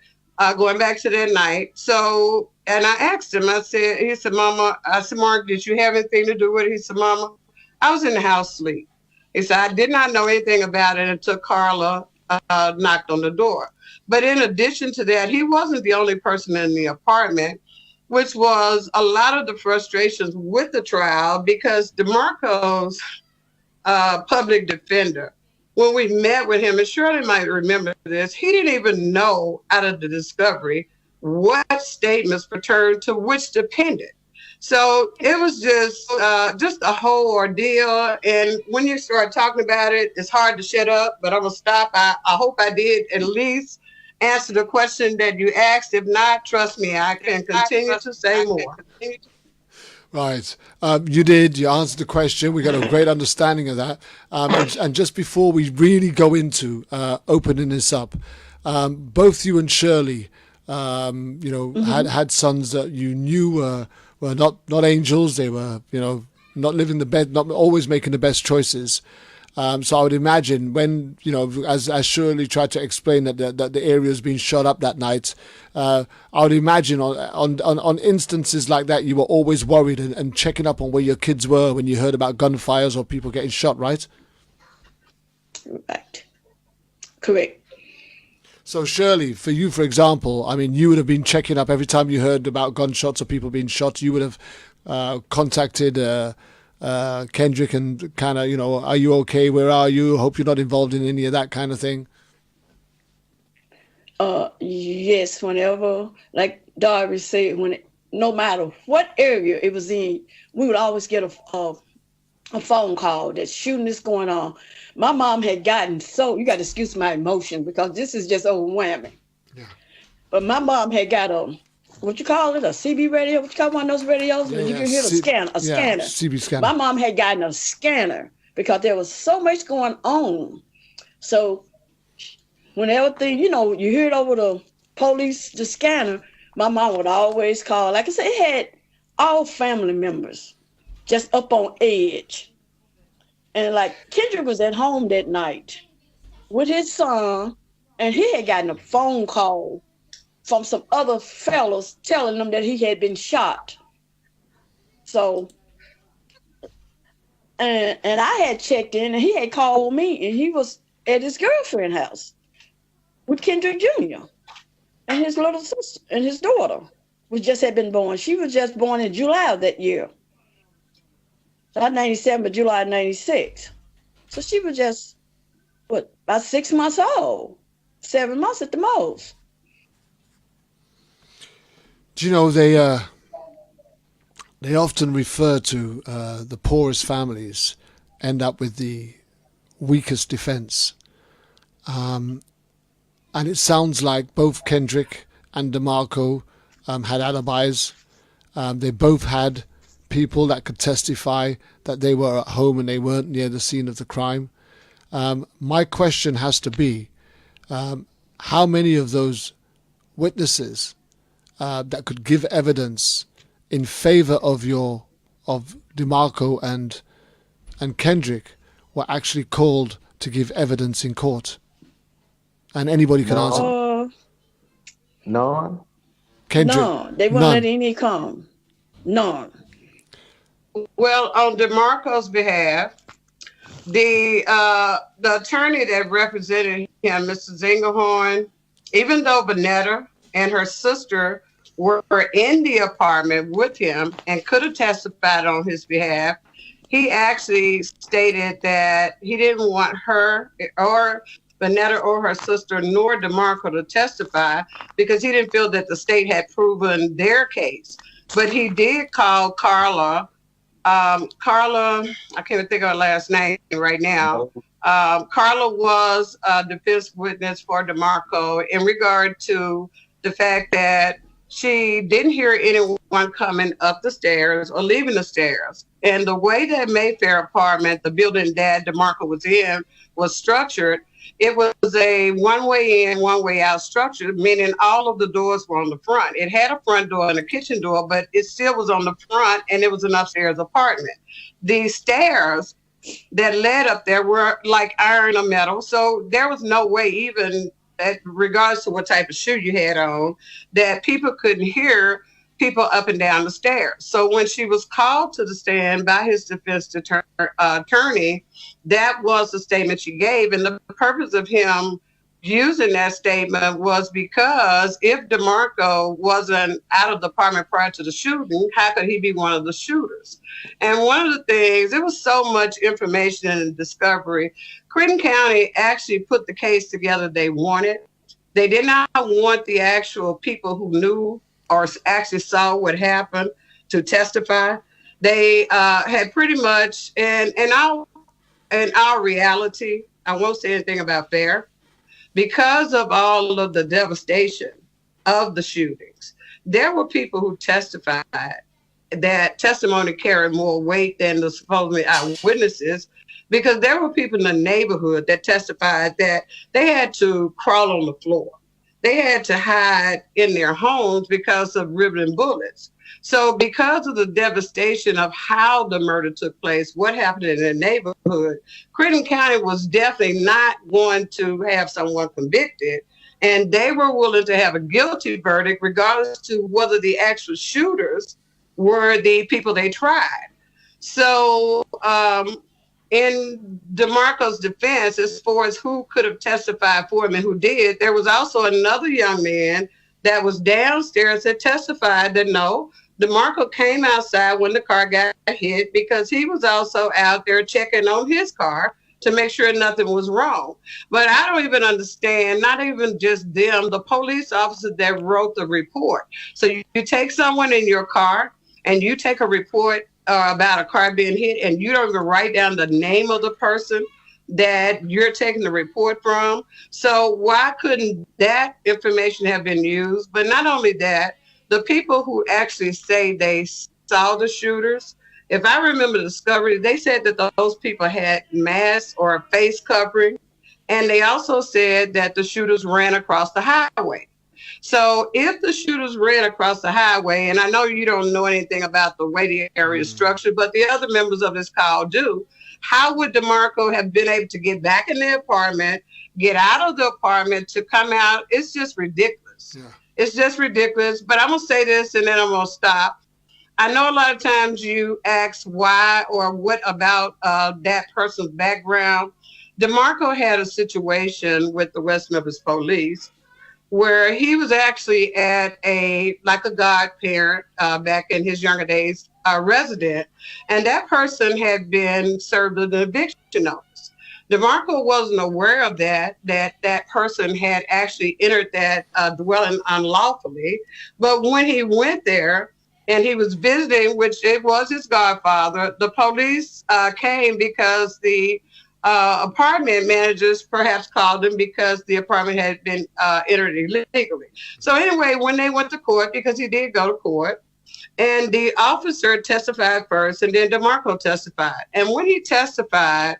going back to that night, so, and I asked him, I said, he said, Mama, I said, Mark, did you have anything to do with it? He said, Mama, I was in the house asleep. He said, I did not know anything about it until Carla knocked on the door. But in addition to that, he wasn't the only person in the apartment, which was a lot of the frustrations with the trial, because DeMarco's public defender, when we met with him, and Shirley might remember this, he didn't even know out of the discovery what statements pertained to which dependent. So it was just a whole ordeal. And when you start talking about it, it's hard to shut up, but I'm going to stop. I hope I did at least answer the question that you asked. If not, trust me, I can continue to say more. Right. You did. You answered the question. We got a great understanding of that. And just before we really go into opening this up, both you and Shirley, had sons that you knew were not angels. They were, not living the best, not always making the best choices. So I would imagine when, as Shirley tried to explain that the area has been shot up that night, I would imagine on instances like that, you were always worried and checking up on where your kids were when you heard about gunfires or people getting shot, right? Right. Correct. So Shirley, for you, for example, I mean, you would have been checking up every time you heard about gunshots or people being shot. You would have contacted Kendrick and kind of, are you okay? Where are you? Hope you're not involved in any of that kind of thing. Yes, whenever, like Darby said, no matter what area it was in, we would always get a phone call that shooting is going on. My mom had gotten you got to excuse my emotion because this is just overwhelming. Yeah. But my mom had got what you call it, a CB radio? What you call one of those radios? You can hear a scanner. CB scanner. My mom had gotten a scanner because there was so much going on. So when everything, you hear it over the police, the scanner, my mom would always call. Like I said, it had all family members just up on edge. And like Kendrick was at home that night with his son, and he had gotten a phone call from some other fellas telling them that he had been shot. So, and I had checked in, and he had called me, and he was at his girlfriend's house with Kendrick Jr. and his little sister and his daughter, which just had been born. She was just born in July of that year. Not 97, but July 96. So she was just, about 6 months old, 7 months at the most. Do you know, they often refer to the poorest families end up with the weakest defense. And it sounds like both Kendrick and DeMarco had alibis. They both had people that could testify that they were at home and they weren't near the scene of the crime. My question has to be, how many of those witnesses that could give evidence in favor of DeMarco and Kendrick were actually called to give evidence in court? And anybody can answer. None. Kendrick. No, they won't let any come. None. Well, on DeMarco's behalf, the attorney that represented him, Mr. Zingerhorn, even though Vanetta and her sister were in the apartment with him and could have testified on his behalf, he actually stated that he didn't want her or Vanetta or her sister nor DeMarco to testify because he didn't feel that the state had proven their case. But he did call Carla. Carla, I can't even think of her last name right now. Carla was a defense witness for DeMarco in regard to the fact that she didn't hear anyone coming up the stairs or leaving the stairs. And the way that Mayfair apartment, the building that DeMarco was in, was structured, it was a one-way in, one-way out structure, meaning all of the doors were on the front. It had a front door and a kitchen door, but it still was on the front, and it was an upstairs apartment. The stairs that led up there were like iron or metal, so there was no way, even regardless to what type of shoe you had on, that people couldn't hear people up and down the stairs. So when she was called to the stand by his defense attorney, that was the statement she gave. And the purpose of him using that statement was because if DeMarco wasn't out of the apartment prior to the shooting, how could he be one of the shooters? And one of the things, there was so much information and discovery. Creighton County actually put the case together they wanted. They did not want the actual people who knew or actually saw what happened to testify. They had pretty much, in our reality, I won't say anything about fair, because of all of the devastation of the shootings, there were people who testified that testimony carried more weight than the supposedly eyewitnesses, because there were people in the neighborhood that testified that they had to crawl on the floor. They had to hide in their homes because of riveting bullets. So because of the devastation of how the murder took place, what happened in the neighborhood, Creighton County was definitely not going to have someone convicted. And they were willing to have a guilty verdict regardless to whether the actual shooters were the people they tried. So in DeMarco's defense, as far as who could have testified for him and who did, there was also another young man that was downstairs that testified that no, DeMarco came outside when the car got hit because he was also out there checking on his car to make sure nothing was wrong. But I don't even understand, not even just them, the police officer that wrote the report. So you take someone in your car and you take a report about a car being hit and you don't even write down the name of the person that you're taking the report from. So why couldn't that information have been used? But not only that, the people who actually say they saw the shooters, if I remember the discovery, they said that those people had masks or a face covering. And they also said that the shooters ran across the highway. So if the shooters ran across the highway, and I know you don't know anything about the way the area is structured, but the other members of this call do, how would DeMarco have been able to get back in the apartment, get out of the apartment to come out? It's just ridiculous. Yeah. It's just ridiculous. But I'm going to say this and then I'm going to stop. I know a lot of times you ask why or what about that person's background. DeMarco had a situation with the West Memphis Police where he was actually at a godparent back in his younger days, resident, and that person had been served with an eviction notice. DeMarco wasn't aware of that person had actually entered that dwelling unlawfully. But when he went there and he was visiting, which it was his godfather, the police came because the apartment managers perhaps called him because the apartment had been entered illegally. So anyway, when they went to court, because he did go to court, and the officer testified first, and then DeMarco testified. And when he testified,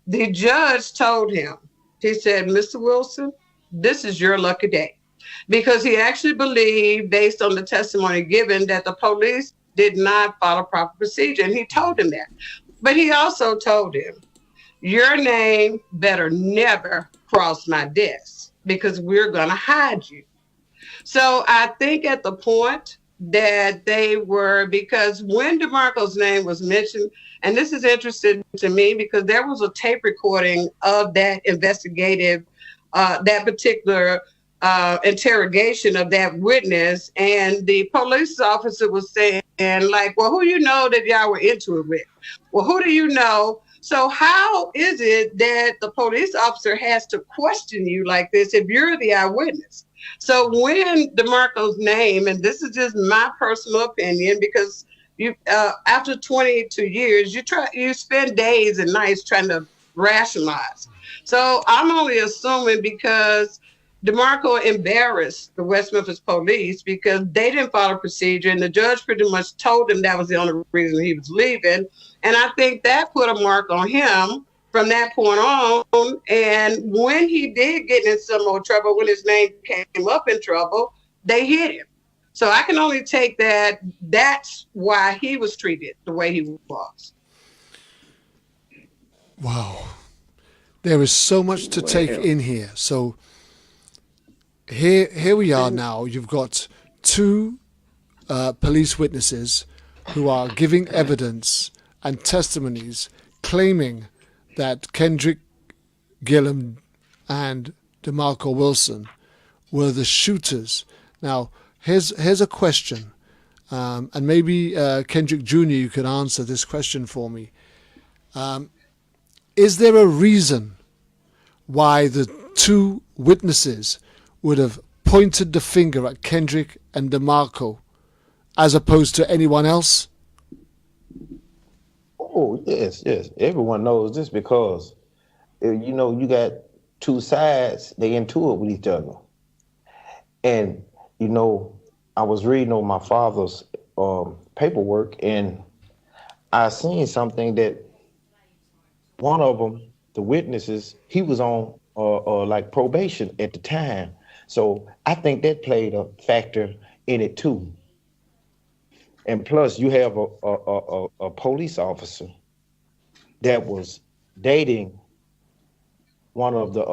the judge told him, he said, Mr. Wilson, this is your lucky day. Because he actually believed, based on the testimony given, that the police did not follow proper procedure. And he told him that. But he also told him, your name better never cross my desk because we're going to hide you. So I think at the point that they were, because when DeMarco's name was mentioned, and this is interesting to me because there was a tape recording of that investigative, that particular interrogation of that witness, and the police officer was saying, well, who you know that y'all were into it with? Well, who do you know? So how is it that the police officer has to question you like this if you're the eyewitness? So when DeMarco's name, and this is just my personal opinion, because you after 22 years, you spend days and nights trying to rationalize. So I'm only assuming because DeMarco embarrassed the West Memphis Police because they didn't follow procedure, and the judge pretty much told him that was the only reason he was leaving. And I think that put a mark on him from that point on. And when he did get in some more trouble, when his name came up in trouble, they hit him. So I can only take that. That's why he was treated the way he was. Wow. There is so much to take in here. So here we are now. You've got two police witnesses who are giving evidence and testimonies claiming that Kendrick Gillum and DeMarco Wilson were the shooters. Now, here's a question, and maybe Kendrick Jr., you can answer this question for me. Is there a reason why the two witnesses would have pointed the finger at Kendrick and DeMarco as opposed to anyone else? Oh, yes. Everyone knows this because, you got two sides, they into it with each other. And, I was reading on my father's paperwork, and I seen something that one of them, the witnesses, he was on probation at the time. So I think that played a factor in it too. And plus, you have a police officer that was dating one of the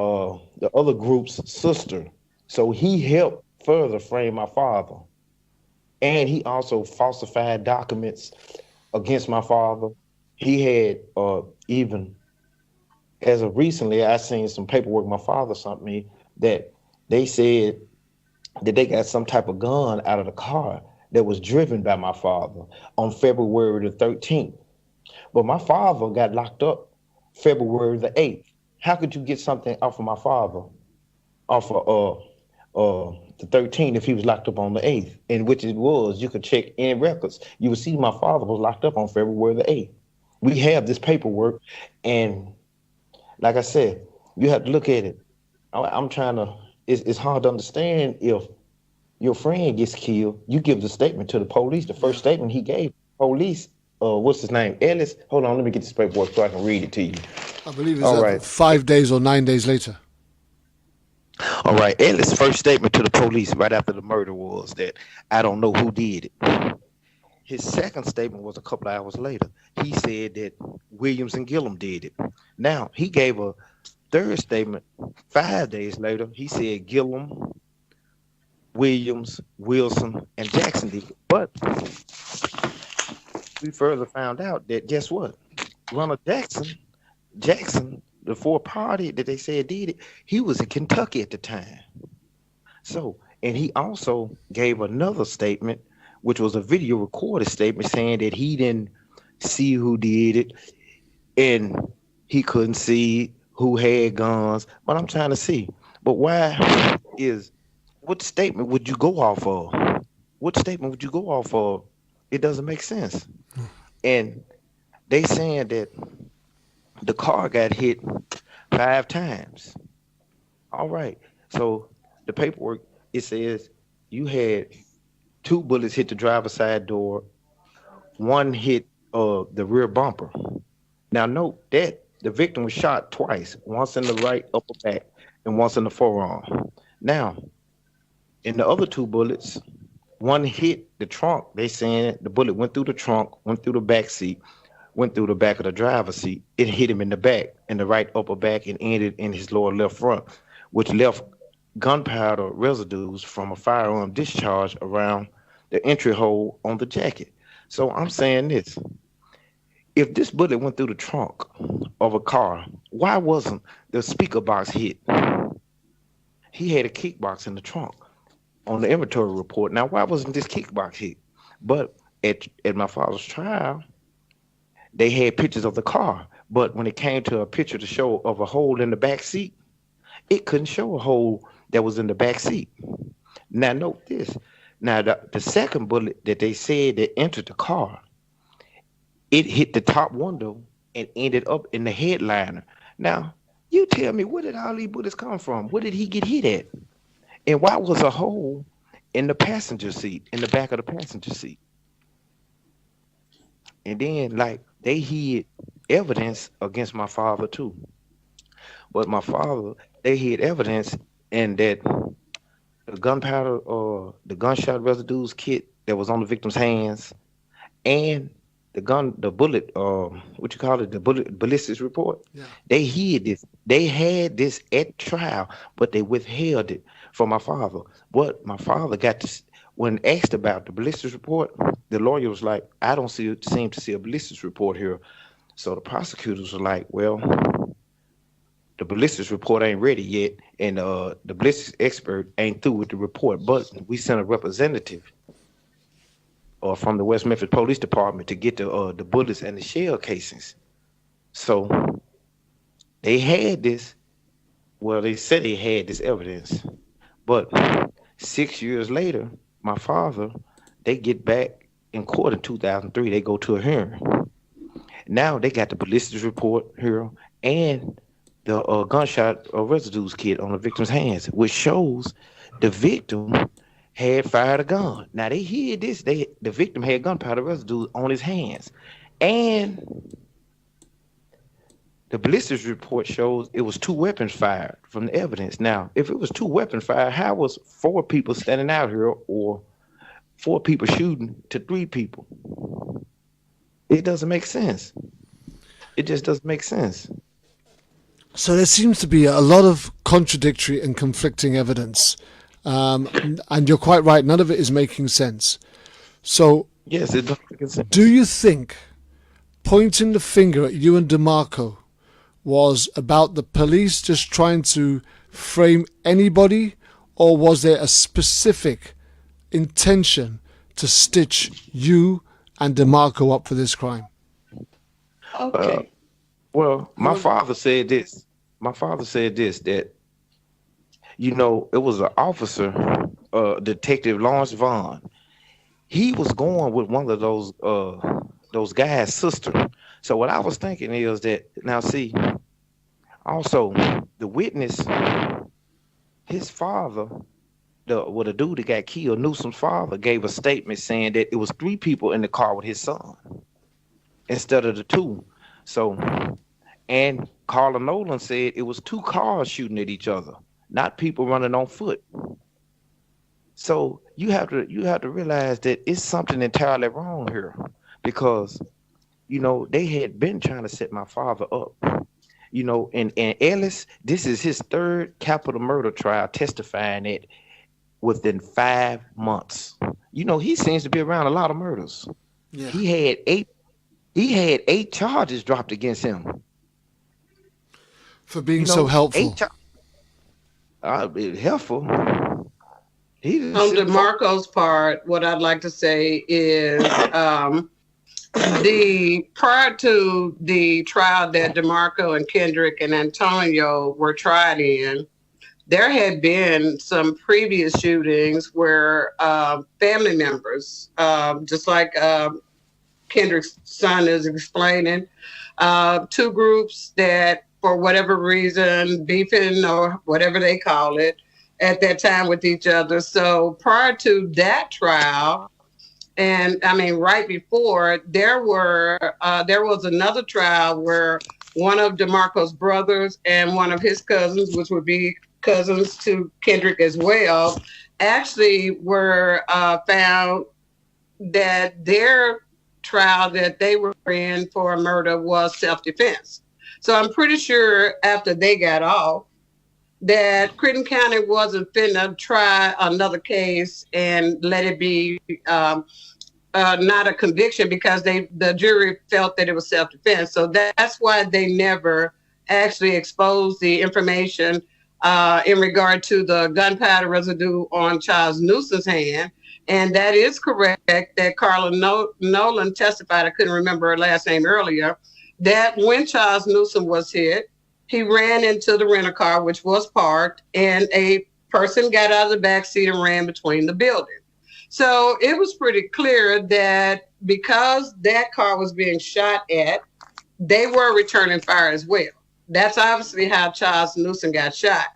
other group's sister. So he helped further frame my father. And he also falsified documents against my father. He had even, as of recently, I seen some paperwork my father sent me that they said that they got some type of gun out of the car that was driven by my father on February the 13th. But my father got locked up February the 8th. How could you get something off of my father off of the 13th if he was locked up on the 8th? And which it was, you could check in records. You would see my father was locked up on February the 8th. We have this paperwork, and like I said, you have to look at it. I'm trying to, it's hard to understand if your friend gets killed, you give the statement to the police. The first statement he gave police, what's his name? Ellis. Hold on, let me get this paperwork so I can read it to you. I believe it's 5 days or 9 days later. All right, Ellis' first statement to the police right after the murder was that I don't know who did it. his second statement was a couple of hours later. He said that Williams and Gillum did it. Now, he gave a third statement 5 days later. He said Gillum, Williams, Wilson, and Jackson did it. But we further found out that, guess what? Ronald Jackson, the fourth party that they said did it, he was in Kentucky at the time. So, and he also gave another statement, which was a video recorded statement saying that he didn't see who did it and he couldn't see who had guns. But I'm trying to see. But what statement would you go off of? What statement would you go off of? It doesn't make sense. And they saying that the car got hit 5 times. All right. So the paperwork, it says you had 2 bullets hit the driver's side door, 1 hit the rear bumper. Now note that the victim was shot twice, once in the right upper back and once in the forearm. Now, in the other 2 bullets, 1 hit the trunk. They saying the bullet went through the trunk, went through the back seat, went through the back of the driver's seat. It hit him in the back, in the right upper back, and ended in his lower left front, which left gunpowder residues from a firearm discharge around the entry hole on the jacket. So I'm saying this. If this bullet went through the trunk of a car, why wasn't the speaker box hit? He had a kick box in the trunk on the inventory report. Now, why wasn't this kick box hit? But at my father's trial, they had pictures of the car. But when it came to a picture to show of a hole in the back seat, it couldn't show a hole that was in the back seat. Now, note this. Now, the second bullet that they said that entered the car, it hit the top window and ended up in the headliner. Now, you tell me, where did all these bullets come from? Where did he get hit at? And why was a hole in the passenger seat, in the back of the passenger seat? And then, like, they hid evidence against my father, too. But my father, they hid evidence in that the gunpowder or the gunshot residues kit that was on the victim's hands and the bullet, the bullet ballistics report. Yeah. They hid this. They had this at trial, but they withheld it from my father. But my father got to, when asked about the ballistics report, the lawyer was like, I don't seem to see a ballistics report here. So the prosecutors were like, well, the ballistics report ain't ready yet, and the ballistics expert ain't through with the report. But we sent a representative from the West Memphis Police Department to get the bullets and the shell casings. So they had this. Well, they said they had this evidence, but 6 years later, my father, they get back in court in 2003. They go to a hearing. Now they got the ballistics report here and the gunshot residues kit on the victim's hands, which shows the victim had fired a gun. Now they hid this. The victim had gunpowder residue on his hands, and the ballistics report shows it was 2 weapons fired from the evidence. Now, if it was 2 weapons fired, how was 4 people standing out here or 4 people shooting to 3 people? It doesn't make sense. It just doesn't make sense. So there seems to be a lot of contradictory and conflicting evidence. And you're quite right, none of it is making sense. So, yes, it doesn't make sense. Do you think pointing the finger at you and DeMarco was about the police just trying to frame anybody, or was there a specific intention to stitch you and DeMarco up for this crime? Okay. Well, my father said this. My father said this, that, you know, it was an officer, Detective Lawrence Vaughn. He was going with one of those guys' sister. So what I was thinking is that, now see, also the witness, his father, the dude that got killed, Newsom's father, gave a statement saying that it was 3 people in the car with his son instead of the 2. So, and Carla Nolan said it was 2 cars shooting at each other, not people running on foot. So you have to realize that it's something entirely wrong here, because they had been trying to set my father up. And Ellis, this is his third capital murder trial, testifying it within 5 months. He seems to be around a lot of murders. Yeah. He had 8 charges dropped against him for being so helpful. Helpful. On DeMarco's part, what I'd like to say is prior to the trial that DeMarco and Kendrick and Antonio were tried in, there had been some previous shootings where family members, just like Kendrick's son is explaining, 2 groups that, for whatever reason, beefing or whatever they call it, at that time with each other. So prior to that trial, and I mean right before, there was another trial where one of DeMarco's brothers and one of his cousins, which would be cousins to Kendrick as well, actually were found that their trial that they were in for a murder was self-defense. So I'm pretty sure after they got off, that Creighton County wasn't finna try another case and let it be not a conviction, because the jury felt that it was self-defense. So that's why they never actually exposed the information in regard to the gunpowder residue on Charles Newsom's hand. And that is correct that Carla Nolan testified, I couldn't remember her last name earlier, that when Charles Newsom was hit, he ran into the rental car, which was parked, and a person got out of the back seat and ran between the buildings. So it was pretty clear that because that car was being shot at, they were returning fire as well. That's obviously how Charles Newsom got shot,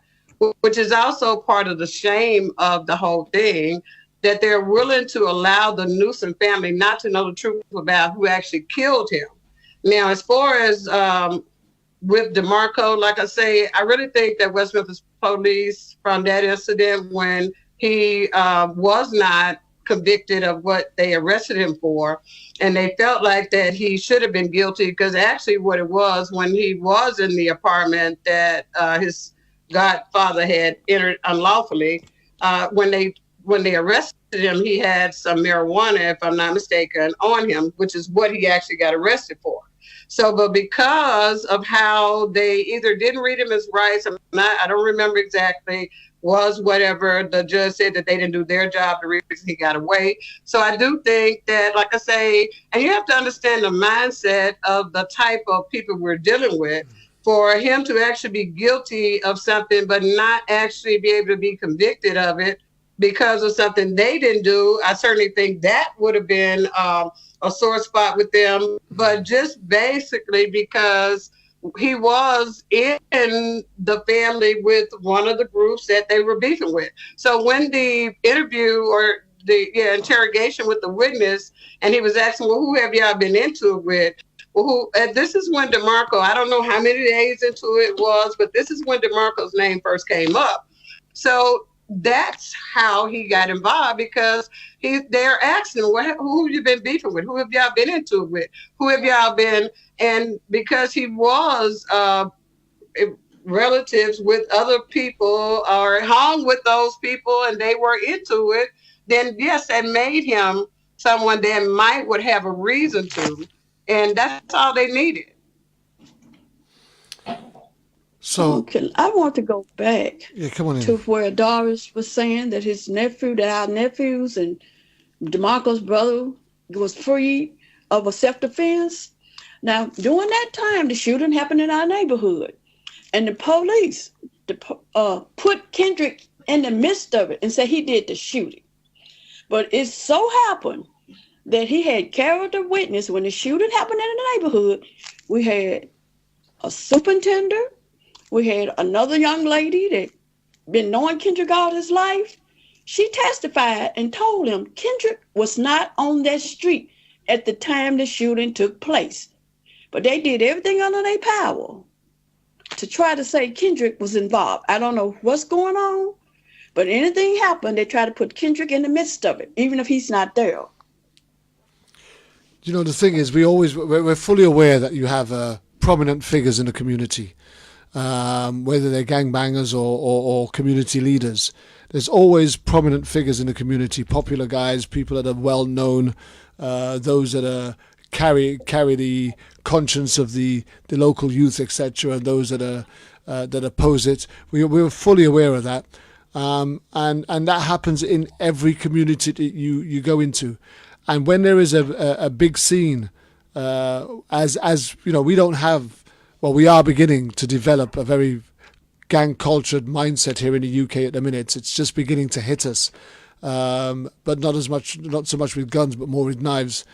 which is also part of the shame of the whole thing, that they're willing to allow the Newsom family not to know the truth about who actually killed him. Now, as far as with DeMarco, like I say, I really think that West Memphis police, from that incident when he was not convicted of what they arrested him for, and they felt like that he should have been guilty, because actually what it was, when he was in the apartment that his godfather had entered unlawfully, when they arrested him, he had some marijuana, if I'm not mistaken, on him, which is what he actually got arrested for. So, but because of how they either didn't read him his rights, I don't remember exactly, was whatever, the judge said that they didn't do their job, the reason he got away. So I do think that, like I say, and you have to understand the mindset of the type of people we're dealing with, for him to actually be guilty of something but not actually be able to be convicted of it because of something they didn't do. I certainly think that would have been a sore spot with them, but just basically because he was in the family with one of the groups that they were beefing with. So when the interview or the interrogation with the witness, and he was asking, well, who have y'all been into it with? Well, this is when DeMarco, I don't know how many days into it was, but this is when DeMarco's name first came up. So that's how he got involved, because they're asking, who have you been beefing with? Who have y'all been into it with? Who have y'all been? And because he was relatives with other people or hung with those people and they were into it, then yes, that made him someone that would have a reason to. And that's all they needed. So I want to go back to where Doris was saying that our nephews and DeMarco's brother was free of a self-defense. Now, during that time, the shooting happened in our neighborhood, and the police put Kendrick in the midst of it and said he did the shooting. But it so happened that he had character witness when the shooting happened in the neighborhood. We had a superintendent. We had another young lady that been knowing Kendrick all his life. She testified and told him Kendrick was not on that street at the time the shooting took place. But they did everything under their power to try to say Kendrick was involved. I don't know what's going on, But anything happen, they try to put Kendrick in the midst of it, even if he's not there. You know, the thing is, we're fully aware that you have prominent figures in the community, whether they're gangbangers or community leaders. There's always prominent figures in the community, popular guys, people that are well known, those that carry the conscience of the local youth, etc., and those that oppose it. We're fully aware of that, and that happens in every community that you go into. And when there is a big scene, as you know, we don't have, well, we are beginning to develop a very gang-cultured mindset here in the UK at the minute. It's just beginning to hit us, but not so much with guns, but more with knives.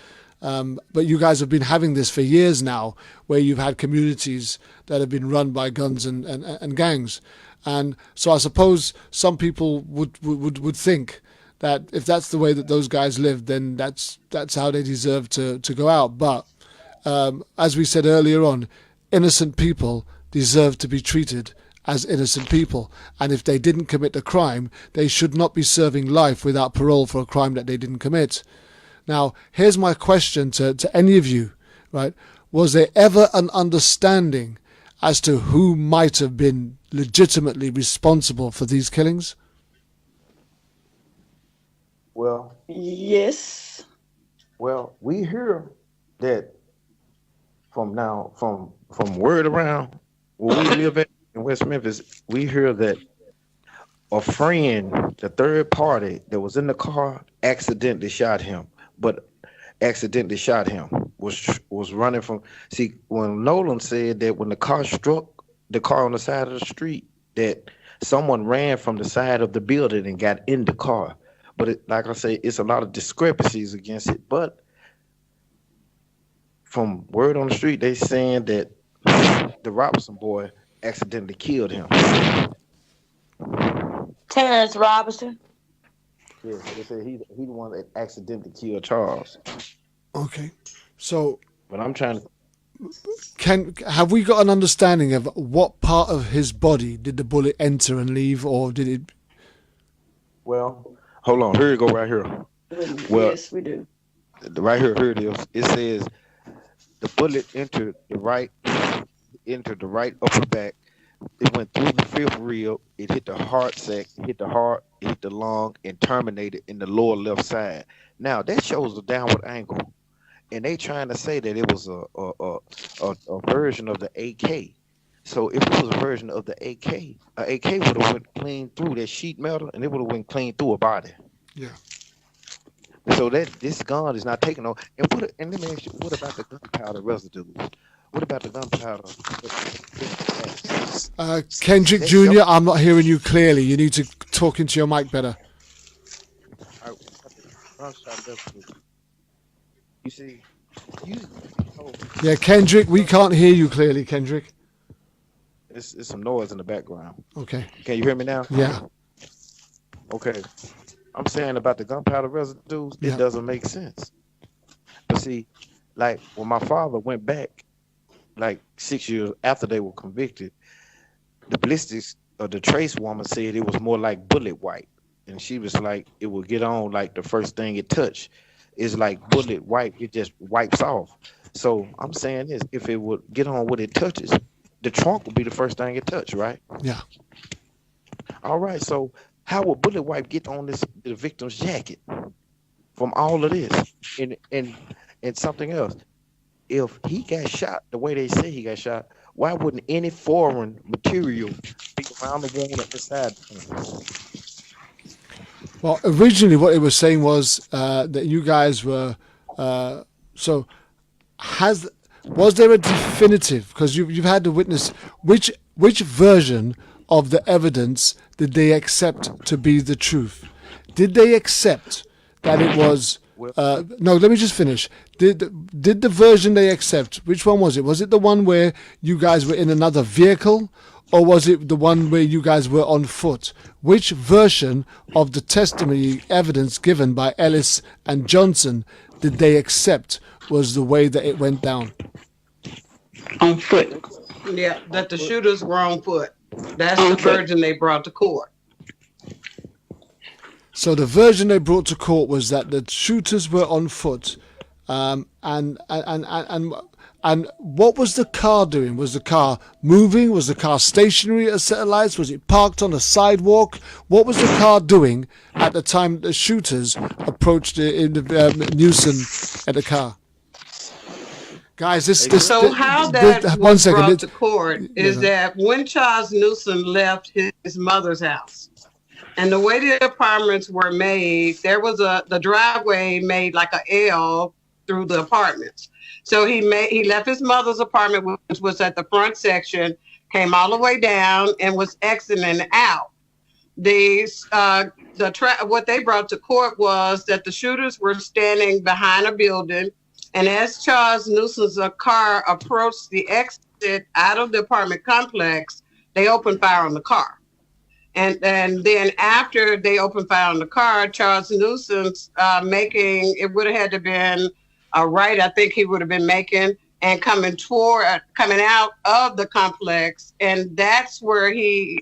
But you guys have been having this for years now, where you've had communities that have been run by guns and gangs. And so I suppose some people would think that if that's the way that those guys live, then that's how they deserve to go out. But as we said earlier on, innocent people deserve to be treated as innocent people. And if they didn't commit the crime, they should not be serving life without parole for a crime that they didn't commit. Now, here's my question to any of you, right? Was there ever an understanding as to who might have been legitimately responsible for these killings? Well, yes. Well, we hear that from word around where we live at in West Memphis. We hear that a friend, the third party that was in the car, accidentally shot him. Was running from. See, when Nolan said that when the car struck the car on the side of the street, that someone ran from the side of the building and got in the car. But like I say, it's a lot of discrepancies against it. But from word on the street, they saying that the Robinson boy accidentally killed him. Terrence Robinson. Yes, they said he the one that accidentally killed Charles. Okay, so. But I'm trying to. Have we got an understanding of what part of his body did the bullet enter and leave, or did it? Well, hold on. Here you go. Right here. Well, yes, we do. Right here. Here it is. It says the bullet entered the right upper back. It went through the fifth rib. It hit the heart sac, hit the heart, it hit the lung, and terminated in the lower left side. Now that shows a downward angle, and they trying to say that it was a version of the AK. So if it was a version of the AK, an AK would have went clean through that sheet metal, and it would have went clean through a body. Yeah. So that this gun is not taking on. And let me ask you, what about the gunpowder residue? What about the gunpowder? Kendrick Jr., I'm not hearing you clearly. You need to talk into your mic better. You see, yeah, Kendrick, we can't hear you clearly, Kendrick. It's some noise in the background. Okay. Can you hear me now? Yeah. Okay. I'm saying about the gunpowder residues, it doesn't make sense. But see, like when my father went back, like 6 years after they were convicted, the ballistics or the trace woman said it was more like bullet white. And she was like, it would get on like the first thing it touched. It's like bullet white, it just wipes off. So I'm saying this, if it would get on what it touches, the trunk would be the first thing it touched, right? Yeah. All right, so how would bullet wipe get on the victim's jacket from all of this? And something else. If he got shot the way they say he got shot, why wouldn't any foreign material be around the wound at the side? Well, originally what it was saying was that you guys were was there a definitive, because you've had to witness which version of the evidence did they accept to be the truth? Did they accept that it was no, let me just finish. Did the version they accept, which one was it? Was it the one where you guys were in another vehicle, or was it the one where you guys were on foot? Which version of the testimony evidence given by Ellis and Johnson did they accept was the way that it went down? On foot. Yeah, that the shooters were on foot. That's the version they brought to court. So the version they brought to court was that the shooters were on foot, and what was the car doing? Was the car moving? Was the car stationary at a set of lights? Was it parked on a sidewalk? What was the car doing at the time the shooters approached Newsom at the car? Guys, how that was brought to court is that when Charles Newsom left his mother's house, and the way the apartments were made, there was the driveway made like a L through the apartments. So he left his mother's apartment, which was at the front section, came all the way down and was exiting out. What they brought to court was that the shooters were standing behind a building, and as Charles Newsom's car approached the exit out of the apartment complex, they opened fire on the car. And then after they opened fire on the car, Charles Newsom's it would have had to been a right, I think he would have been making, and coming out of the complex. And that's where he,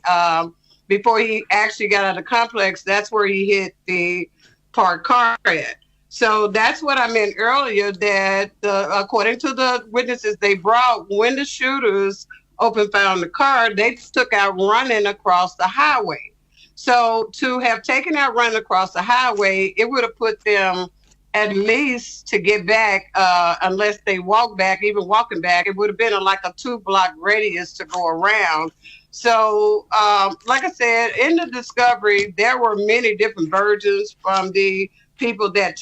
before he actually got out of the complex, that's where he hit the parked car at. So that's what I meant earlier, that according to the witnesses they brought, when the shooters opened fire on the car, they took out running across the highway. So to have taken out running across the highway, it would have put them at least to get back, unless they walk back, even walking back, it would have been like a 2-block radius to go around. So, like I said, in the discovery, there were many different versions from the people that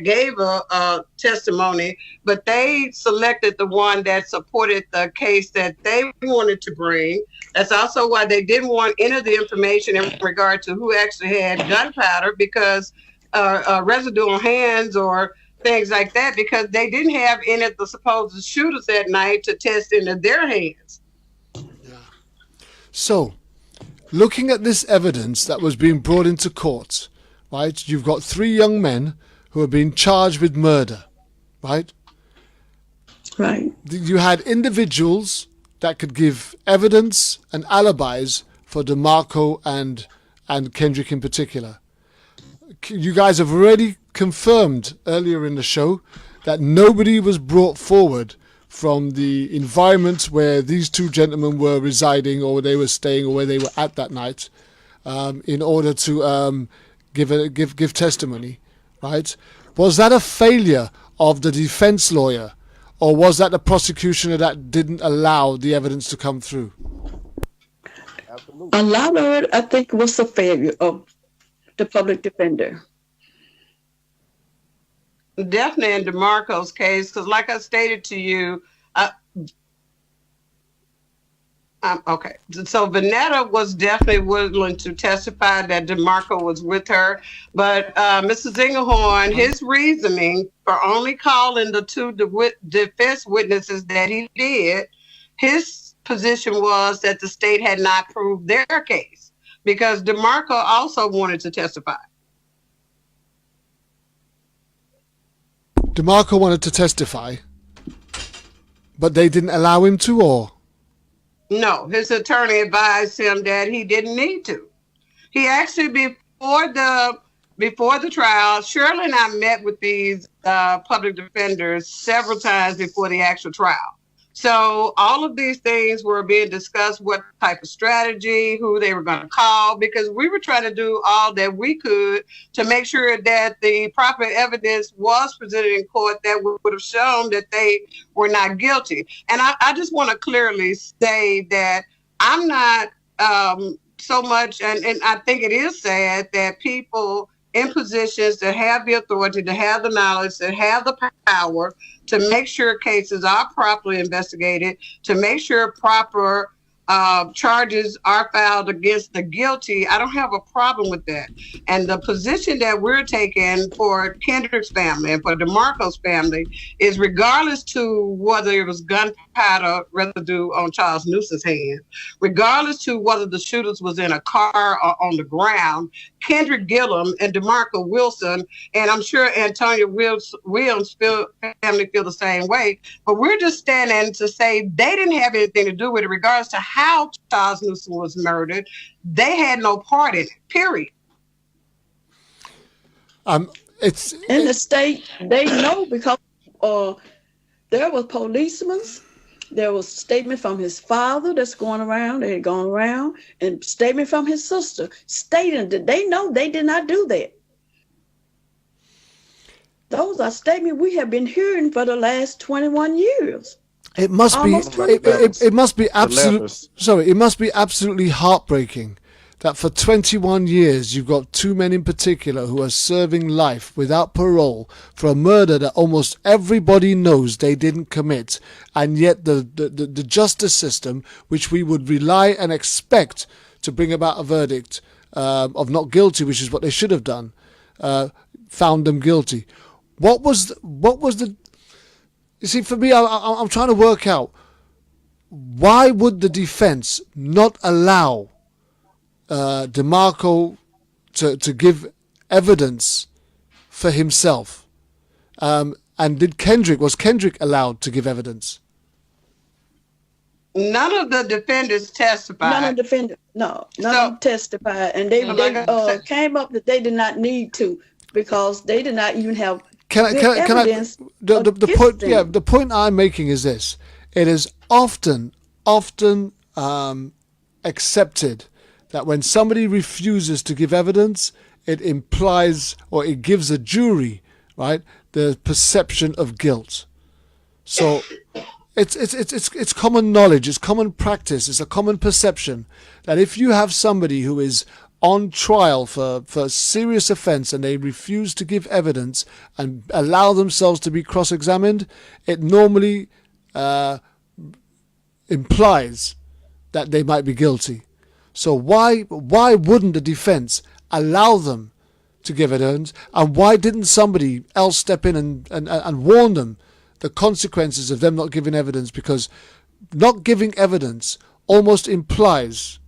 gave a testimony, but they selected the one that supported the case that they wanted to bring. That's also why they didn't want any of the information in regard to who actually had gunpowder, because residue on hands or things like that, because they didn't have any of the supposed shooters that night to test into their hands. Yeah. So, looking at this evidence that was being brought into court, right, you've got 3 young men who are being charged with murder, right? Right. You had individuals that could give evidence and alibis for DeMarco and Kendrick in particular. You guys have already confirmed earlier in the show that nobody was brought forward from the environment where these 2 gentlemen were residing, or they were staying, or where they were at that night, in order to give testimony, right? Was that a failure of the defense lawyer, or was that the prosecutioner that didn't allow the evidence to come through? A lot of it, I think, was a failure of the public defender. Definitely in DeMarco's case, because like I stated to you, okay, so Vanetta was definitely willing to testify that DeMarco was with her, but Mrs. Engelhorn, his reasoning for only calling the 2 defense witnesses that he did, his position was that the state had not proved their case, because DeMarco also wanted to testify. DeMarco wanted to testify, but they didn't allow him to, or? No, his attorney advised him that he didn't need to. He actually, before the trial, Shirley and I met with these public defenders several times before the actual trial. So all of these things were being discussed, what type of strategy, who they were going to call, because we were trying to do all that we could to make sure that the proper evidence was presented in court that would have shown that they were not guilty. And I just want to clearly say that I'm not so much, and I think it is sad that people in positions that have the authority, to have the knowledge, that have the power to make sure cases are properly investigated, to make sure proper charges are filed against the guilty. I don't have a problem with that. And the position that we're taking for Kendrick's family and for DeMarco's family is, regardless to whether it was gunpowder residue on Charles Newsom's hand, regardless to whether the shooters was in a car or on the ground, Kendrick Gillum and DeMarco Wilson, and I'm sure Antonia Williams' family feel the same way, but we're just standing to say they didn't have anything to do with it. Regards to how Charles Newsom was murdered, they had no part in it, period. It's in the state. They know because there were policemen. There was statement from his father that's going around. They had gone around, and statement from his sister stating that they know they did not do that. Those are statements we have been hearing for the last 21 years. It must Almost be. 20 It must be absolute. levels. Sorry, it must be absolutely heartbreaking that for 21 years you've got two men in particular who are serving life without parole for a murder that almost everybody knows they didn't commit, and yet the justice system, which we would rely and expect to bring about a verdict of not guilty, which is what they should have done, found them guilty. What was the? You see, for me, I'm trying to work out why would the defense not allow DeMarco to give evidence for himself, and was Kendrick allowed to give evidence? None of the defendants testified. None of them testified, and they came up that they did not need to because they did not even have evidence. The point I'm making is this: it is often accepted that when somebody refuses to give evidence, it implies or it gives a jury, right, the perception of guilt. So it's common knowledge, it's common practice, it's a common perception that if you have somebody who is on trial for a serious offence and they refuse to give evidence and allow themselves to be cross-examined, it normally implies that they might be guilty. So why wouldn't the defense allow them to give evidence, and why didn't somebody else step in and warn them the consequences of them not giving evidence? Because not giving evidence almost implies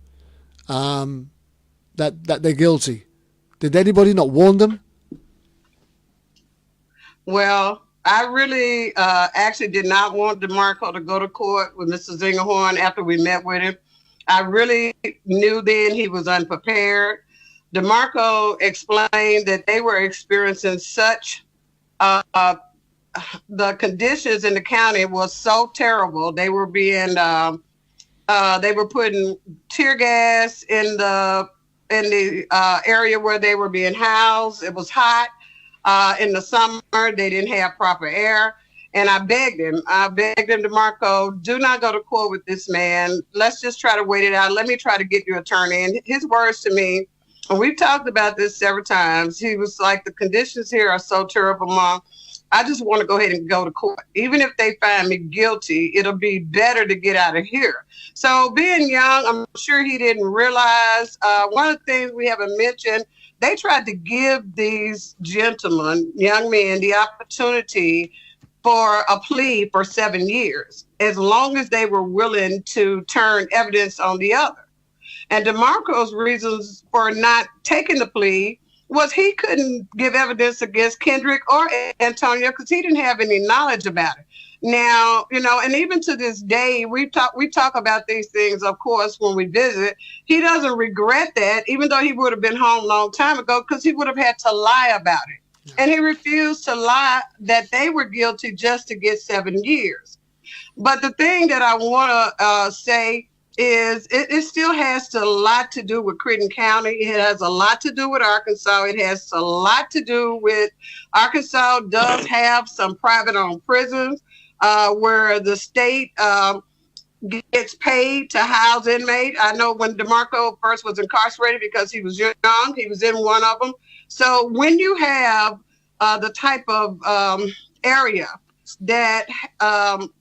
that they're guilty. Did anybody not warn them? Well, I really actually did not want DeMarco to go to court with Mr. Zingerhorn after we met with him. I really knew then he was unprepared. DeMarco explained that they were experiencing such, the conditions in the county was so terrible. They were being, they were putting tear gas in the area where they were being housed. It was hot. In the summer, they didn't have proper air. And I begged him, DeMarco, do not go to court with this man. Let's just try to wait it out. Let me try to get you an attorney. And his words to me, and we've talked about this several times, he was like, the conditions here are so terrible, Mom. I just want to go ahead and go to court. Even if they find me guilty, it'll be better to get out of here. So being young, I'm sure he didn't realize. One of the things we haven't mentioned, they tried to give these gentlemen, young men, the opportunity for a plea for 7 years, as long as they were willing to turn evidence on the other. And DeMarco's reasons for not taking the plea was he couldn't give evidence against Kendrick or Antonio because he didn't have any knowledge about it. Now, and even to this day, we talk about these things, of course, when we visit. He doesn't regret that, even though he would have been home a long time ago, because he would have had to lie about it. And he refused to lie that they were guilty just to get 7 years. But the thing that I want to say is it still has a lot to do with Creighton County. It has a lot to do with Arkansas. It has a lot to do with Arkansas does have some private-owned prisons where the state gets paid to house inmates. I know when DeMarco first was incarcerated because he was young, he was in one of them. So when you have the type of area that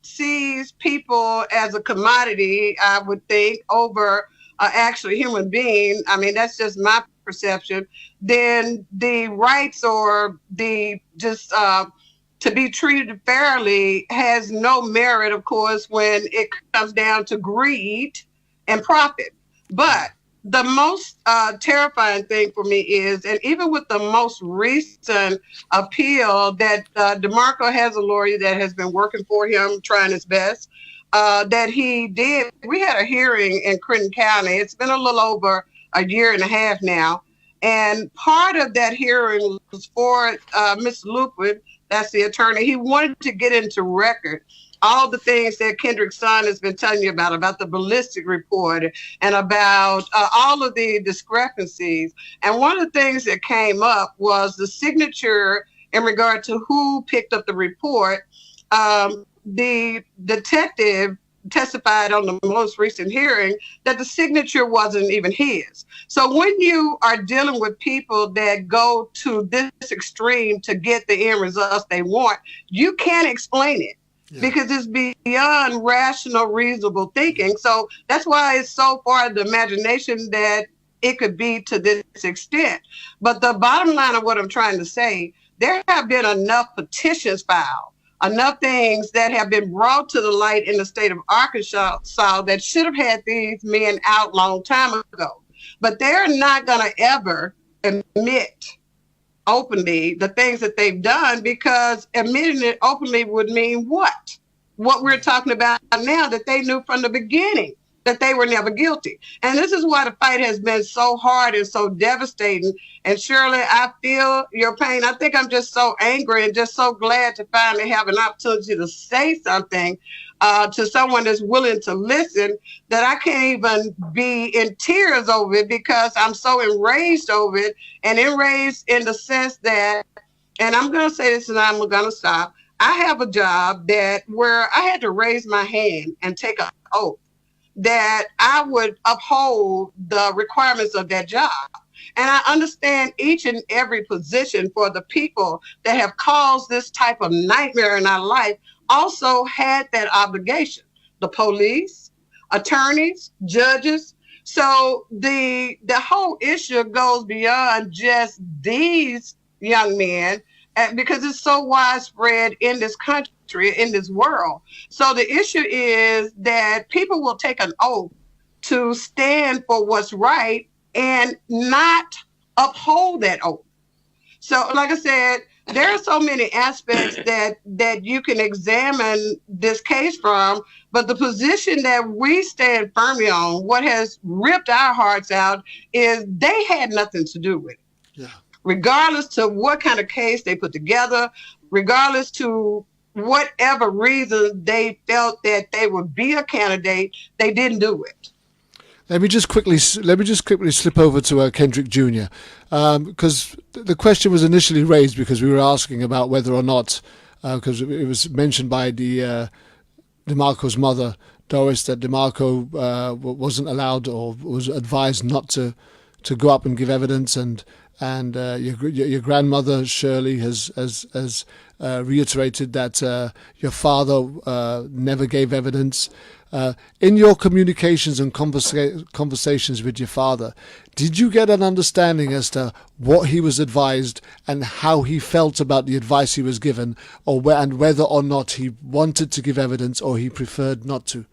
sees people as a commodity, I would think, over actually human being, I mean, that's just my perception, then the rights or the just to be treated fairly has no merit, of course, when it comes down to greed and profit. But the most terrifying thing for me is, and even with the most recent appeal that DeMarco has a lawyer that has been working for him, trying his best, that he did. We had a hearing in Creighton County. It's been a little over a year and a half now. And part of that hearing was for Mr. Lupin, that's the attorney. He wanted to get into record all the things that Kendrick's son has been telling you about the ballistic report and about all of the discrepancies. And one of the things that came up was the signature in regard to who picked up the report. The detective testified on the most recent hearing that the signature wasn't even his. So when you are dealing with people that go to this extreme to get the end results they want, you can't explain it. Yeah. Because it's beyond rational, reasonable thinking. So that's why it's so far the imagination that it could be to this extent. But the bottom line of what I'm trying to say, there have been enough petitions filed, enough things that have been brought to the light in the state of Arkansas that should have had these men out long time ago. But they're not going to ever admit openly the things that they've done, because admitting it openly would mean what we're talking about now, that they knew from the beginning that they were never guilty. And this is why the fight has been so hard and so devastating. And Shirley, I feel your pain. I think I'm just so angry and just so glad to finally have an opportunity to say something to someone that's willing to listen, that I can't even be in tears over it, because I'm so enraged over it, and enraged in the sense that, and I'm going to say this and I'm going to stop. I have a job where I had to raise my hand and take an oath that I would uphold the requirements of that job. And I understand each and every position for the people that have caused this type of nightmare in our life also had that obligation. The police, attorneys, judges. So the whole issue goes beyond just these young men, because it's so widespread in this country, in this world. So the issue is that people will take an oath to stand for what's right and not uphold that oath. So like I said, there are so many aspects that you can examine this case from, but the position that we stand firmly on, what has ripped our hearts out, is they had nothing to do with it. Yeah. Regardless to what kind of case they put together, regardless to whatever reason they felt that they would be a candidate, they didn't do it. Let me just quickly slip over to Kendrick Jr. Because the question was initially raised because we were asking about whether or not, because it was mentioned by DeMarco's mother, Doris, that DeMarco wasn't allowed or was advised not to go up and give evidence, and your grandmother Shirley has reiterated that your father never gave evidence. In your communications and conversations with your father, did you get an understanding as to what he was advised and how he felt about the advice he was given, and whether or not he wanted to give evidence or he preferred not to?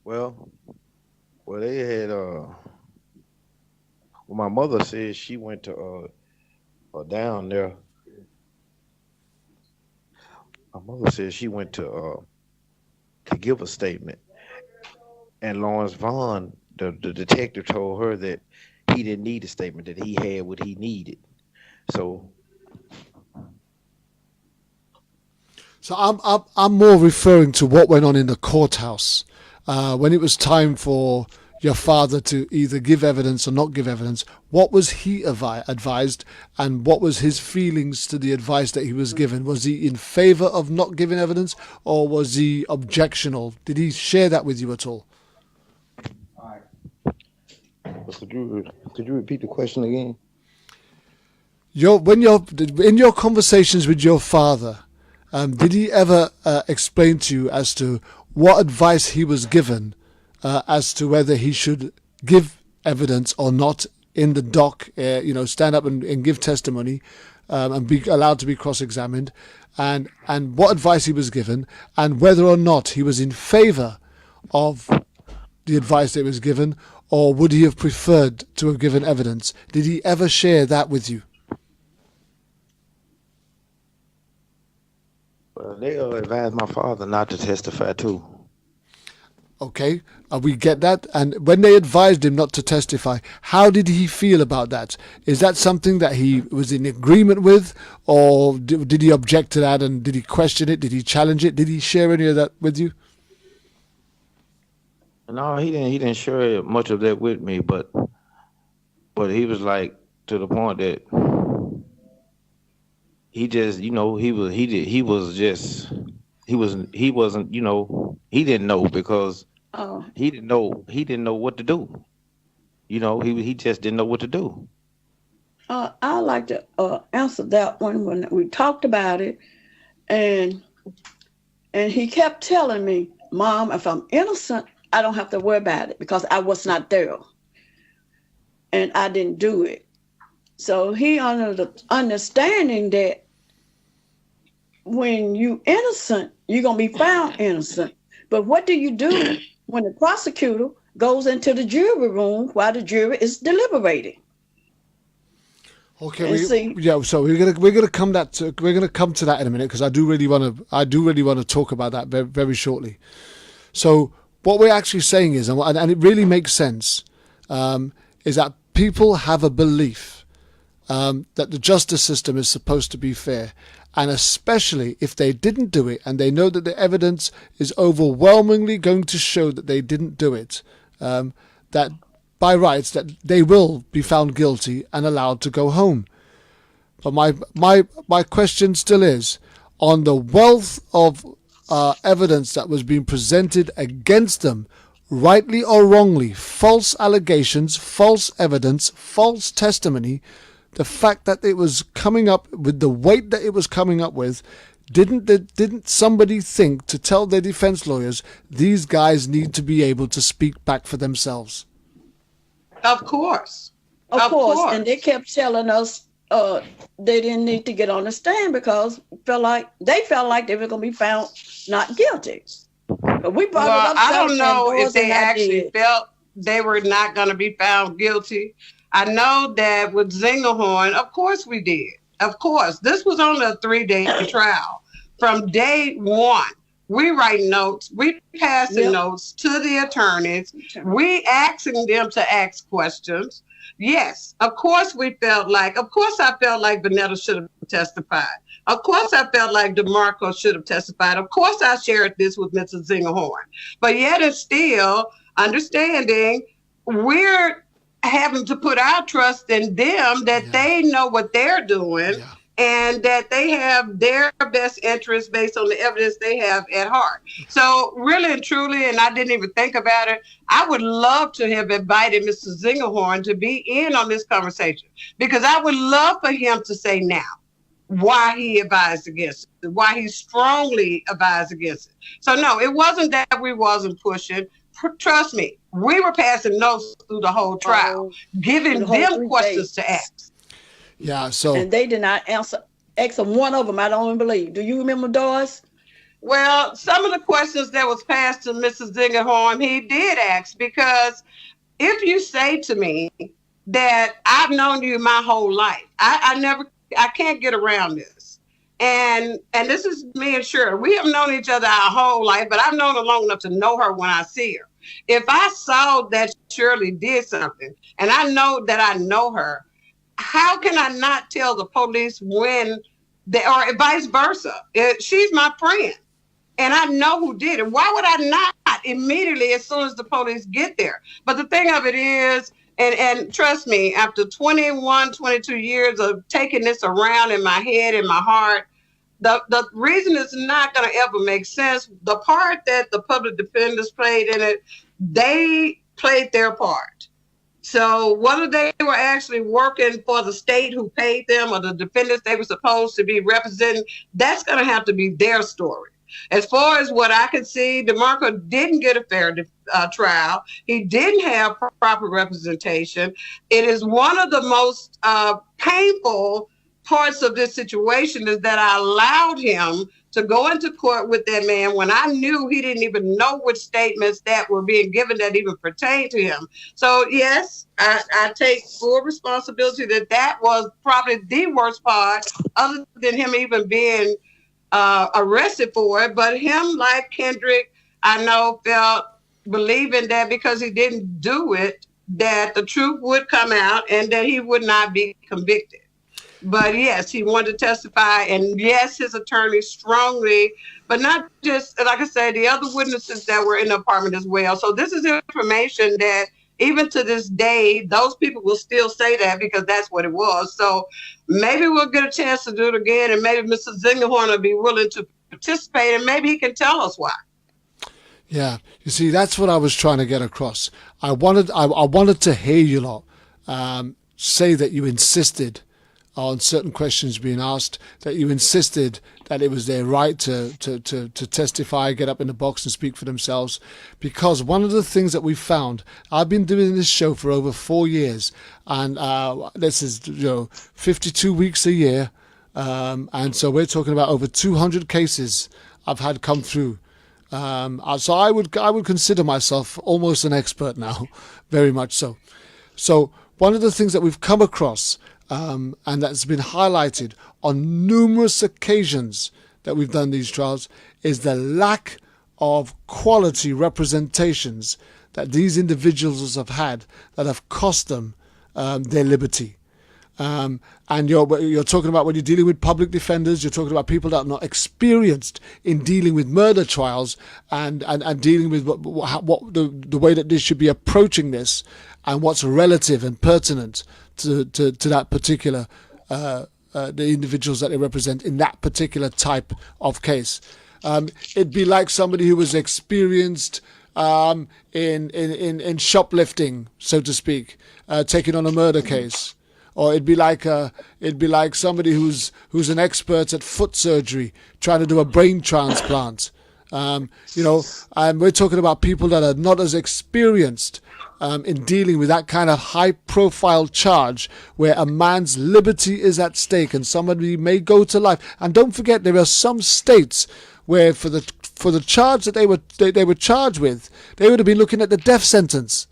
Well, they had. Well, my mother said she went to down there. My mother said she went to give a statement, and Lawrence Vaughn, the detective, told her that he didn't need a statement, that he had what he needed. So I'm more referring to what went on in the courthouse when it was time for your father to either give evidence or not give evidence. What was he advised, and what was his feelings to the advice that he was given? Was he in favor of not giving evidence, or was he objectional? Did he share that with you at all? Could you repeat the question again? In your conversations with your father, did he ever explain to you as to what advice he was given as to whether he should give evidence or not in the dock, stand up and give testimony and be allowed to be cross-examined, and what advice he was given, and whether or not he was in favor of the advice that was given, or would he have preferred to have given evidence? Did he ever share that with you? Well, they advised my father not to testify too. Okay, we get that. And when they advised him not to testify, how did he feel about that? Is that something that he was in agreement with, or did he object to that, and did he question it? Did he challenge it? Did he share any of that with you? No, he didn't. He didn't share much of that with me, but he was like to the point that he just, he wasn't, he didn't know because he didn't know what to do. He just didn't know what to do. I like to answer that one when we talked about it, and he kept telling me, Mom, if I'm innocent, I don't have to worry about it because I was not there, and I didn't do it. So he under the understanding that when you innocent, you're gonna be found innocent. But what do you do when the prosecutor goes into the jury room while the jury is deliberating? Okay, so we're gonna come to that in a minute because I do really want to talk about that very, very shortly. So what we're actually saying is, and it really makes sense, is that people have a belief that the justice system is supposed to be fair, and especially if they didn't do it and they know that the evidence is overwhelmingly going to show that they didn't do it, that by rights that they will be found guilty and allowed to go home. But my question still is, on the wealth of evidence that was being presented against them, rightly or wrongly, false allegations, false evidence, false testimony, the fact that it was coming up with the weight that it was coming up with, didn't somebody think to tell their defense lawyers these guys need to be able to speak back for themselves? Of course. And they kept telling us they didn't need to get on the stand because they felt like they were going to be found not guilty. But we brought it up. I don't know if they actually felt they were not going to be found guilty. I know that with Zingerhorn, of course we did. Of course. This was only a 3-day trial. From day one, we write notes, we passing notes to the attorneys, we asking them to ask questions. Yes, of course I felt like Vanetta should have testified. Of course I felt like DeMarco should have testified. Of course I shared this with Mrs. Zingerhorn. But yet and still, understanding we're having to put our trust in them that they know what they're doing and that they have their best interests based on the evidence they have at heart. So really and truly, and I didn't even think about it, I would love to have invited Mr. Zingerhorn to be in on this conversation because I would love for him to say now why he advised against it, why he strongly advised against it. So no, it wasn't that we wasn't pushing. Trust me, we were passing notes through the whole trial, giving them questions to ask. Yeah, so. And they did not answer one of them, I don't even believe. Do you remember, Doris? Well, some of the questions that was passed to Mrs. Zingerhorn, he did ask, because if you say to me that I've known you my whole life, I can't get around this. And this is me and Shirley. We have known each other our whole life, but I've known her long enough to know her when I see her. If I saw that Shirley did something and I know that I know her, how can I not tell the police when or vice versa? She's my friend and I know who did it. Why would I not immediately as soon as the police get there? But the thing of it is, and trust me, after 21, 22 years of taking this around in my head and my heart, the reason it's not going to ever make sense, the part that the public defenders played in it, they played their part. So whether they were actually working for the state who paid them or the defendants they were supposed to be representing, that's going to have to be their story. As far as what I could see, DeMarco didn't get a fair trial. He didn't have proper representation. It is one of the most painful parts of this situation is that I allowed him to go into court with that man when I knew he didn't even know which statements that were being given that even pertained to him. So yes, I take full responsibility that was probably the worst part, other than him even being arrested for it. But him, like Kendrick, I know felt believing that because he didn't do it, that the truth would come out and that he would not be convicted. But yes, he wanted to testify, and yes, his attorney strongly, but not just, like I said, the other witnesses that were in the apartment as well. So this is information that even to this day, those people will still say that because that's what it was. So maybe we'll get a chance to do it again, and maybe Mr. Zingerhorn will be willing to participate, and maybe he can tell us why. Yeah, you see, that's what I was trying to get across. I wanted to hear you lot say that you insisted on certain questions being asked, that you insisted that it was their right to testify, get up in the box and speak for themselves. Because one of the things that we found, I've been doing this show for over 4 years, and this is 52 weeks a year, and so we're talking about over 200 cases I've had come through. So I would consider myself almost an expert now, very much so. So one of the things that we've come across, and that's been highlighted on numerous occasions that we've done these trials, is the lack of quality representations that these individuals have had that have cost them their liberty. And you're talking about when you're dealing with public defenders, you're talking about people that are not experienced in dealing with murder trials and dealing with what the way that they should be approaching this and what's relative and pertinent to that particular the individuals that they represent in that particular type of case. It'd be like somebody who was experienced in shoplifting, so to speak, taking on a murder case. Or it'd be like somebody who's an expert at foot surgery trying to do a brain transplant. And we're talking about people that are not as experienced in dealing with that kind of high-profile charge where a man's liberty is at stake and somebody may go to life. And don't forget, there are some states where for the charge that they were charged with, they would have been looking at the death sentence.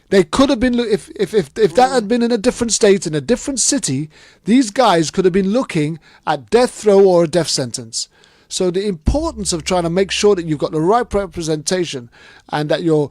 They could have been, if that had been in a different state, in a different city, these guys could have been looking at death row or a death sentence. So the importance of trying to make sure that you've got the right representation and that your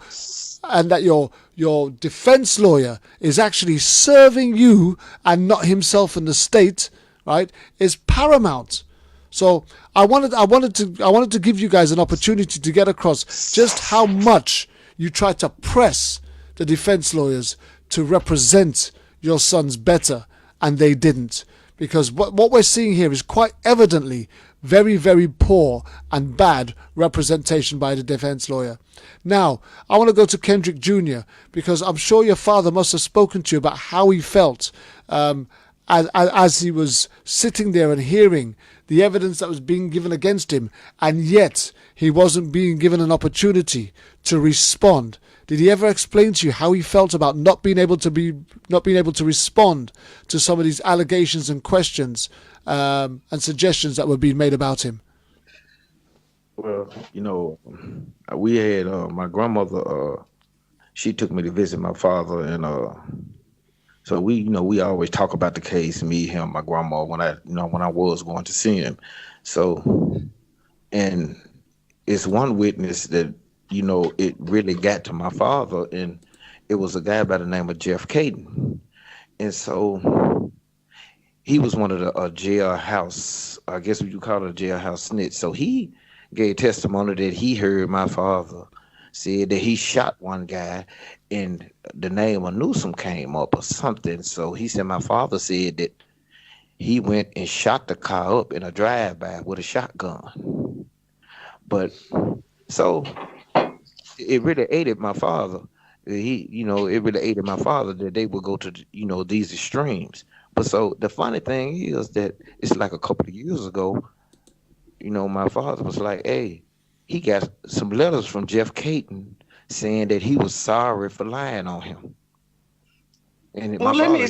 defense lawyer is actually serving you and not himself and the state, right, is paramount. So I wanted to give you guys an opportunity to get across just how much you try to press the defense lawyers to represent your sons better, and they didn't. Because what we're seeing here is quite evidently very, very poor and bad representation by the defense lawyer. Now, I want to go to Kendrick Jr., because I'm sure your father must have spoken to you about how he felt as he was sitting there and hearing the evidence that was being given against him, and yet he wasn't being given an opportunity to respond. Did he ever explain to you how he felt about not being able to respond to some of these allegations and questions and suggestions that were being made about him? Well, we had my grandmother. She took me to visit my father, and so we always talk about the case, me, him, my grandma, when I was going to see him. So, and it's one witness that it really got to my father, and it was a guy by the name of Jeff Caden. And so he was one of the jailhouse, I guess what you call it, a jailhouse snitch. So he gave testimony that he heard my father said that he shot one guy and the name of Newsom came up or something. So he said my father said that he went and shot the car up in a drive-by with a shotgun. But so it really aided my father. It really aided my father that they would go to, these extremes. But so the funny thing is that it's like a couple of years ago, my father was like, hey, he got some letters from Jeff Caden saying that he was sorry for lying on him. And let me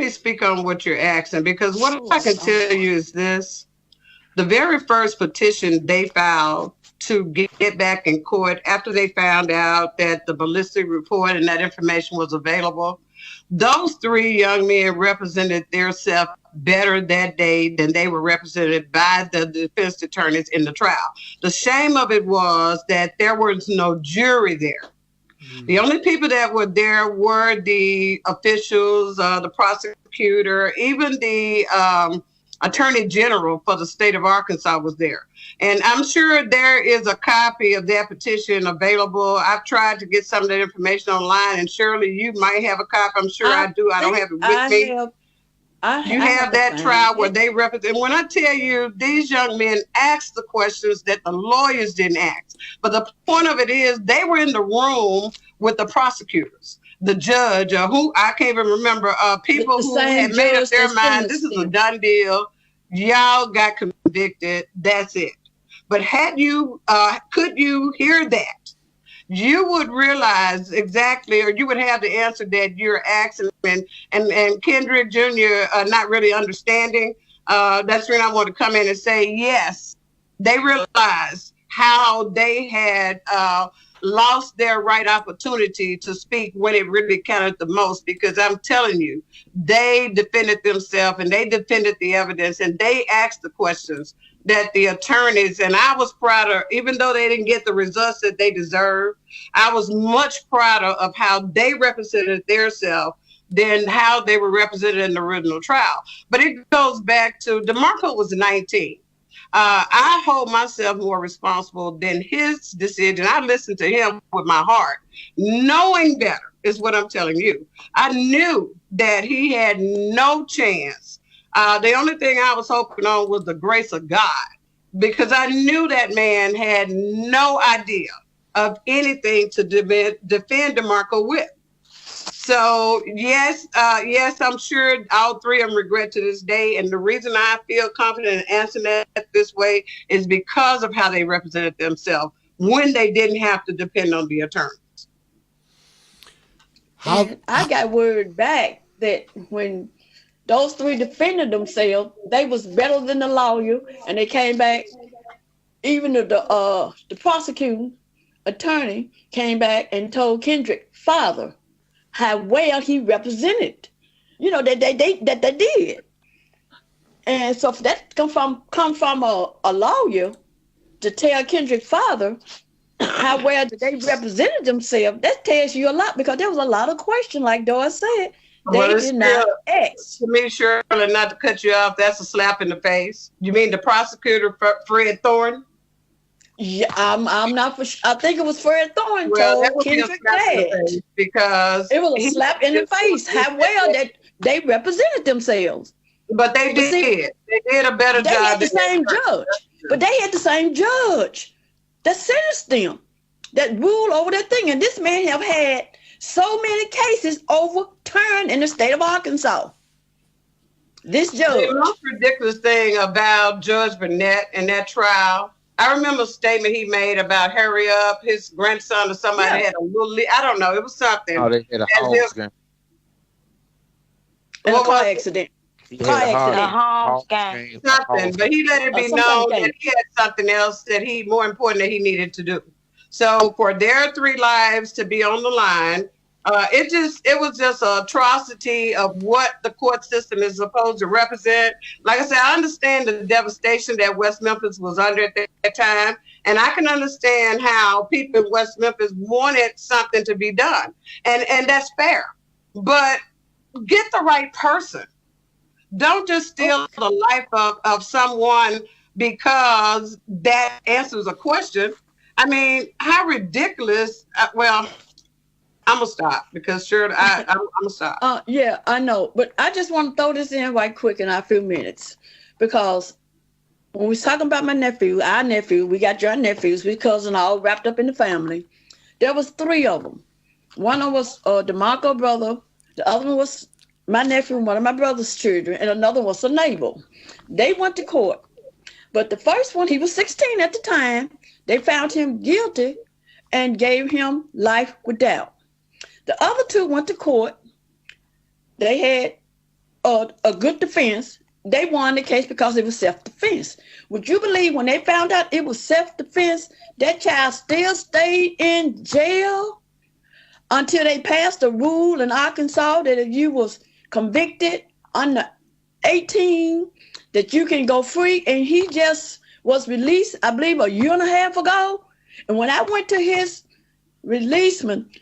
speak on what you're asking, because what I can tell you is this. The very first petition they filed to get back in court after they found out that the ballistic report and that information was available. Those three young men represented themselves better that day than they were represented by the defense attorneys in the trial. The shame of it was that there was no jury there. The only people that were there were the officials, the prosecutor, even the Attorney General for the state of Arkansas was there. And I'm sure there is a copy of that petition available. I've tried to get some of that information online, and Shirley, you might have a copy. I'm sure I do. I don't have it with me. You have that trial where they represent. When I tell you, these young men asked the questions that the lawyers didn't ask. But the point of it is they were in the room with the prosecutors, the judge, who I can't even remember, people who had made up their mind. This is a done deal. Y'all got convicted. That's it. But could you hear that? You would realize exactly, or you would have the answer that you're asking, and Kendrick Jr. Not really understanding. That's when I want to come in and say, yes, they realized how they had lost their right opportunity to speak when it really counted the most, because I'm telling you, they defended themselves and they defended the evidence and they asked the questions that the attorneys, and I was prouder, even though they didn't get the results that they deserved, I was much prouder of how they represented themselves than how they were represented in the original trial. But it goes back to DeMarco was 19. I hold myself more responsible than his decision. I listened to him with my heart, knowing better is what I'm telling you. I knew that he had no chance. The only thing I was hoping on was the grace of God, because I knew that man had no idea of anything to defend DeMarco with. So yes, I'm sure all three of them regret to this day. And the reason I feel confident in answering that this way is because of how they represented themselves when they didn't have to depend on the attorneys. I got word back that when those three defended themselves, they was better than the lawyer, and they came back. Even the prosecuting attorney came back and told Kendrick father how well he represented, that they did. And so if that come from a lawyer to tell Kendrick father how well they represented themselves, that tells you a lot, because there was a lot of questions, like Doris said, they did not ask. To me, Shirley, not to cut you off, that's a slap in the face. You mean the prosecutor, Fred Thorne? Yeah, I'm not for sure. I think it was Fred Thorne told Kendrick that, because it was a slap in the face how well that they represented themselves. But they did. They did a better job. They had the same judge, but they had the same judge that sentenced them, that ruled over that thing. And this man have had so many cases overturned in the state of Arkansas. This judge. The most ridiculous thing about Judge Burnett in that trial, I remember a statement he made about hurry up, his grandson or somebody had a little, I don't know, it was something. Oh, they had a Hogs game. And a car accident. Something, but he let it be known that he had something else more important that he needed to do. So for their three lives to be on the line, it was just an atrocity of what the court system is supposed to represent. Like I said, I understand the devastation that West Memphis was under at that time, and I can understand how people in West Memphis wanted something to be done, and that's fair. But get the right person. Don't just steal the life of someone because that answers a question. I mean, how ridiculous. I'm going to stop because sure, I'm going to stop. Yeah, I know. But I just want to throw this in right quick in our few minutes, because when we're talking about our nephew, we got your nephews, we cousin all wrapped up in the family. There was three of them. One of them was DeMarco brother. The other one was my nephew, one of my brother's children, and another was a neighbor. They went to court. But the first one, he was 16 at the time. They found him guilty and gave him life without. The other two went to court. They had a good defense, they won the case because it was self-defense. Would you believe when they found out it was self-defense, that child still stayed in jail until they passed a rule in Arkansas that if you was convicted under 18, that you can go free, and he just was released, I believe, a year and a half ago. And when I went to his releasement,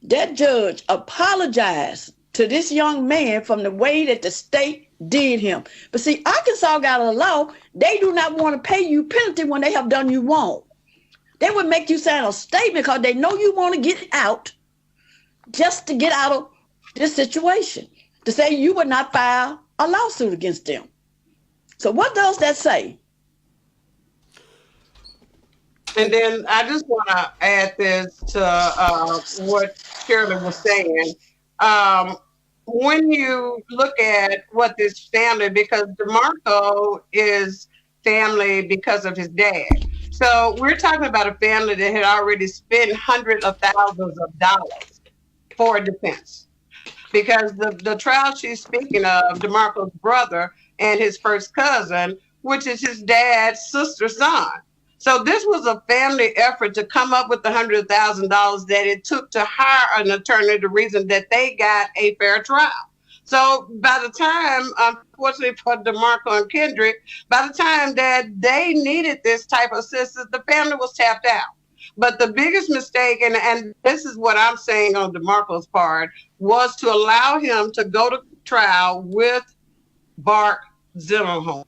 that judge apologized to this young man from the way that the state did him. But see, Arkansas got a law, they do not want to pay you penalty when they have done you wrong. They would make you sign a statement because they know you want to get out, just to get out of this situation, to say you would not file a lawsuit against them. So what does that say? And then I just want to add this to what Shirley was saying. When you look at what this family, because DeMarco is family because of his dad. So we're talking about a family that had already spent hundreds of thousands of dollars for defense. Because the trial she's speaking of, DeMarco's brother and his first cousin, which is his dad's sister's son. So this was a family effort to come up with the $100,000 that it took to hire an attorney, the reason that they got a fair trial. So by the time, unfortunately for DeMarco and Kendrick, by the time that they needed this type of assistance, the family was tapped out. But the biggest mistake, and this is what I'm saying on DeMarco's part, was to allow him to go to trial with Bart Zimmerhorn.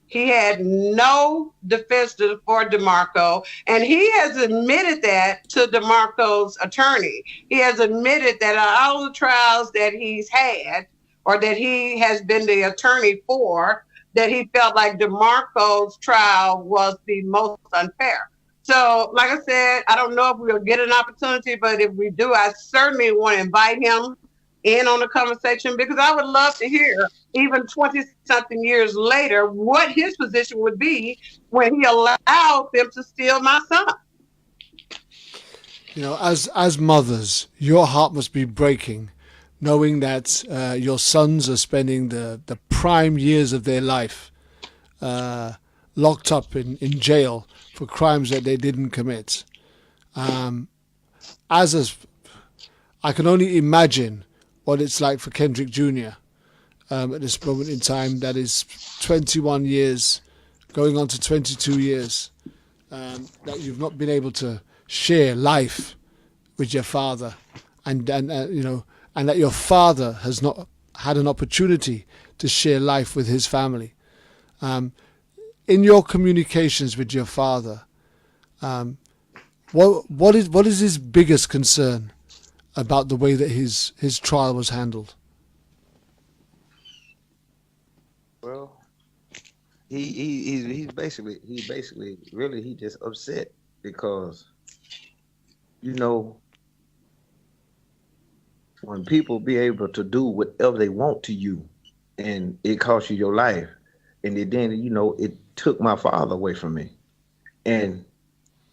He had no defense for DeMarco, and he has admitted that to DeMarco's attorney. He has admitted that out of the trials that he's had, or that he has been the attorney for, that he felt like DeMarco's trial was the most unfair. So, like I said, I don't know if we'll get an opportunity, but if we do, I certainly want to invite him in on the conversation, because I would love to hear, even 20-something years later, what his position would be when he allowed them to steal my son. You know, as mothers, your heart must be breaking, knowing that your sons are spending the prime years of their life locked up in jail for crimes that they didn't commit. I can only imagine what it's like for Kendrick Jr. At this moment in time. That is 21 years, going on to 22 years, that you've not been able to share life with your father, and that your father has not had an opportunity to share life with his family. In your communications with your father, what is his biggest concern about the way that his trial was handled? Well, he's basically really he just upset because, you know, when people be able to do whatever they want to you, and it costs you your life, and then it took my father away from me, and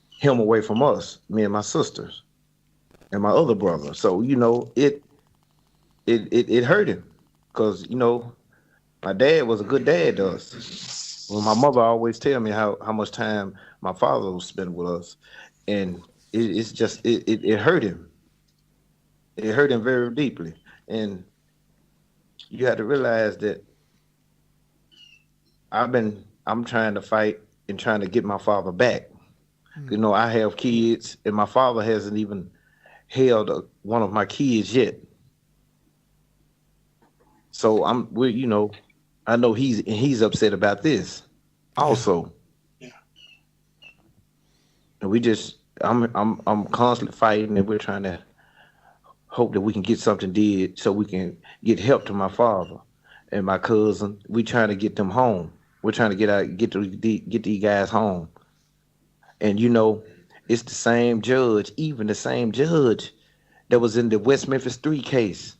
him away from us, me and my sisters, and my other brother. So it hurt him, because my dad was a good dad to us. Well, my mother always tell me how much time my father was spending with us, and it hurt him. It hurt him very deeply, and you have to realize that I'm trying to fight and trying to get my father back. I have kids, and my father hasn't even held one of my kids yet. So I know he's upset about this also. Yeah. And I'm constantly fighting, and we're trying to hope that we can get something did so we can get help to my father and my cousin. We trying to get them home. We're trying to get these guys home. And it's the same judge, even the same judge that was in the West Memphis 3 case.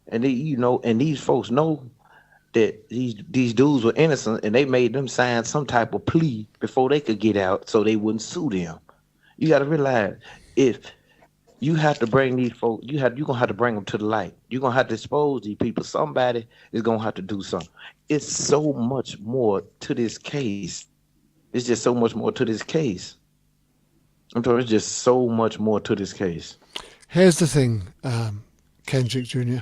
And and these folks know that these dudes were innocent, and they made them sign some type of plea before they could get out so they wouldn't sue them. You got to realize, if You have to bring these folks. You're gonna have to bring them to the light. You're gonna have to expose these people. Somebody is gonna have to do something. It's so much more to this case. It's just so much more to this case. I'm talking. It's just so much more to this case. Here's the thing, Kendrick Jr.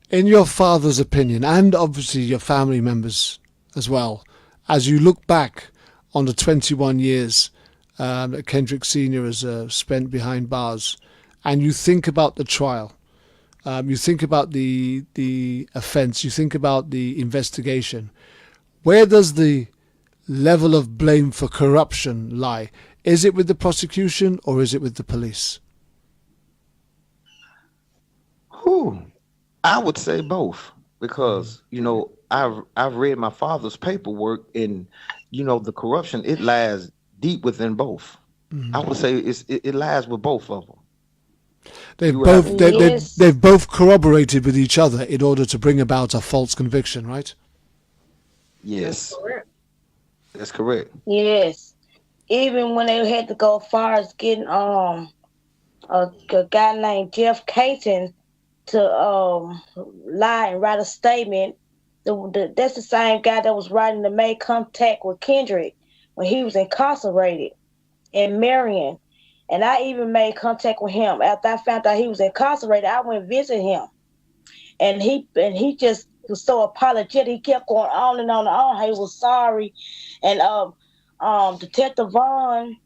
In your father's opinion, and obviously your family members as well, as you look back on the 21 years that Kendrick Sr. has spent behind bars, and you think about the trial, you think about the offence, you think about the investigation, where does the level of blame for corruption lie? Is it with the prosecution or is it with the police? I would say both, because I've read my father's paperwork, and the corruption, it lies deep within both. I would say it lies with both of them. They've both corroborated with each other in order to bring about a false conviction, right? Yes, that's correct. Yes, even when they had to go as far as getting a guy named Jeff Caton to lie and write a statement. That's the same guy that was writing to make contact with Kendrick when he was incarcerated in Marion. And I even made contact with him after I found out he was incarcerated. I went visit him, and he just was so apologetic. He kept going on and on and on. He was sorry, and Detective Vaughn